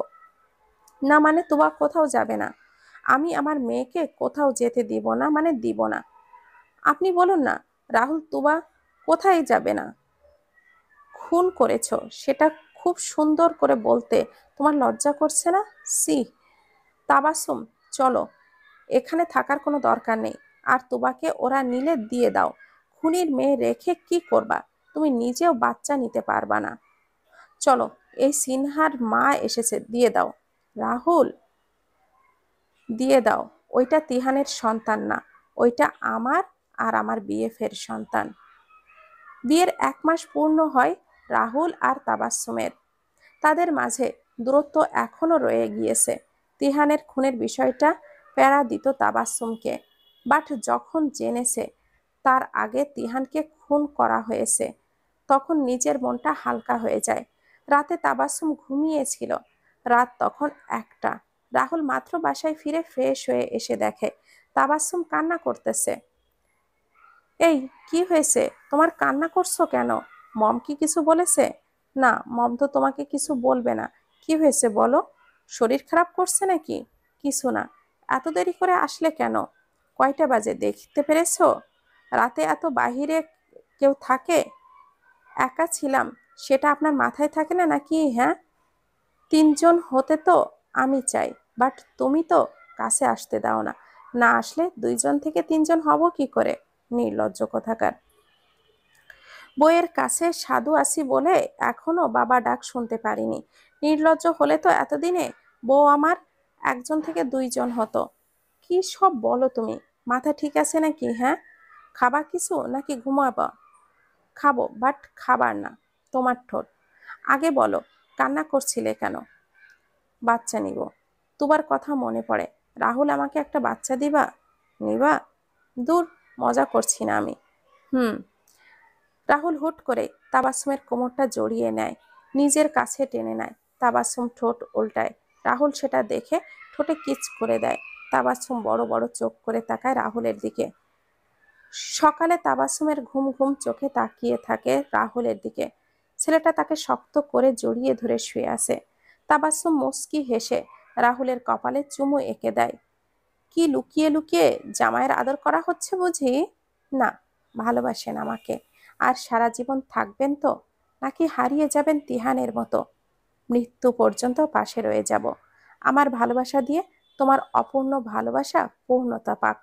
না মানে তুবা কোথাও যাবে না। আমি আমার মেয়েকে কোথাও যেতে দিব না, মানে দিব না। আপনি বলুন না রাহুল, তুবা কোথায় যাবে না? খুন করেছো, সেটা খুব সুন্দর করে বলতে তোমার লজ্জা করছে না? সি। তাবাসুম, চলো, এখানে থাকার কোনো দরকার নেই। আর তোমাকে ওরা নিলে দিয়ে দাও। খুনির মেয়ে রেখে কি করবা? তুমি নিজেও বাচ্চা নিতে পারবা না। চলো, এই সিনহার মা এসেছে, দিয়ে দাও। রাহুল, দিয়ে দাও। ওইটা তিহানের সন্তান না, ওইটা আমার আর আমার বিএফের সন্তান। বিয়ের 1 মাস পূর্ণ হয় রাহুল আর তাবাসসুমের। তাদের মাঝে দূরত্ব এখনো রয়ে গিয়েছে। তিহানের খুনের বিষয়টা প্যারা দিত তাবাসসুমকে, বাট যখন জেনেছে তার আগে তিহানকে খুন করা হয়েছে, তখন নিজের মনটা হালকা হয়ে যায়। রাতে তাবাসসুম ঘুমিয়েছিল। রাত তখন 1টা। রাহুল মাত্র বাসায় ফিরে ফ্রেশ হয়ে এসে দেখে তাবাসসুম কান্না করতেছে। এই, কি হয়েছে? তোমার কান্না করছো কেন? মম কি কিছু বলেছে? না, মম তো তোমাকে কিছু বলবে না। কি হয়েছে বলো? শরীর খারাপ করছে নাকি? কিছু না। এত দেরি করে আসলে কেন? কয়টা বাজে দেখতে পেরেছো? রাতে এত বাহিরে কেউ থাকে? একা ছিলাম, সেটা আপনার মাথায় থাকে না নাকি? হ্যাঁ, 3জন হতে তো আমি চাই, বাট তুমি তো কাছে আসতে দাও না। না আসলে 2জন থেকে 3জন হব কি করে? নির্লজ্জ কোথাকার। বইয়ের কাছে সাধু আছি বলে এখনো বাবা ডাক শুনতে পারিনি। নির্লজ্জ হলে তো এতদিনে বউ আমার 1জন থেকে 2জন হতো। কি সব বলো তুমি? মাথা ঠিক আছে নাকি? হ্যাঁ, খাবা কিছু নাকি ঘুমাবা? খাবো, বাট খাবার না। তোমার ঠোঁট। আগে বলো, কান্না করছিলে কেন? বাচ্চা নিব। তোমার কথা মনে পড়ে। রাহুল, আমাকে একটা বাচ্চা দিবা? নিবা? দূর, মজা করছি না আমি। হুম। রাহুল হুট করে তাবাসসুমের কোমরটা জড়িয়ে নেয়, নিজের কাছে টেনে নেয়। তাবাসসুম ঠোঁট উল্টায়। রাহুল সেটা দেখে ঠোঁটে কিচ করে দেয়। তাবাসসুম বড় বড় চোখ করে তাকায় রাহুলের দিকে। সকালে তাবাসসুমের ঘুম ঘুম চোখে তাকিয়ে থাকে রাহুলের দিকে। ছেলেটা তাকে শক্ত করে জড়িয়ে ধরে শুয়ে আছে। তাবাসসুম মুচকি হেসে রাহুলের কপালে চুমু এঁকে দেয়। কি লুকিয়ে লুকিয়ে জামাইয়ের আদর করা হচ্ছে বুঝি? না, ভালোবাসেন আমাকে আর সারা জীবন থাকবেন তো, নাকি হারিয়ে যাবেন তিহানের মতো? মৃত্যু পর্যন্ত পাশে রয়ে যাব। আমার ভালোবাসা দিয়ে তোমার অপূর্ণ ভালোবাসা পূর্ণতা পাক।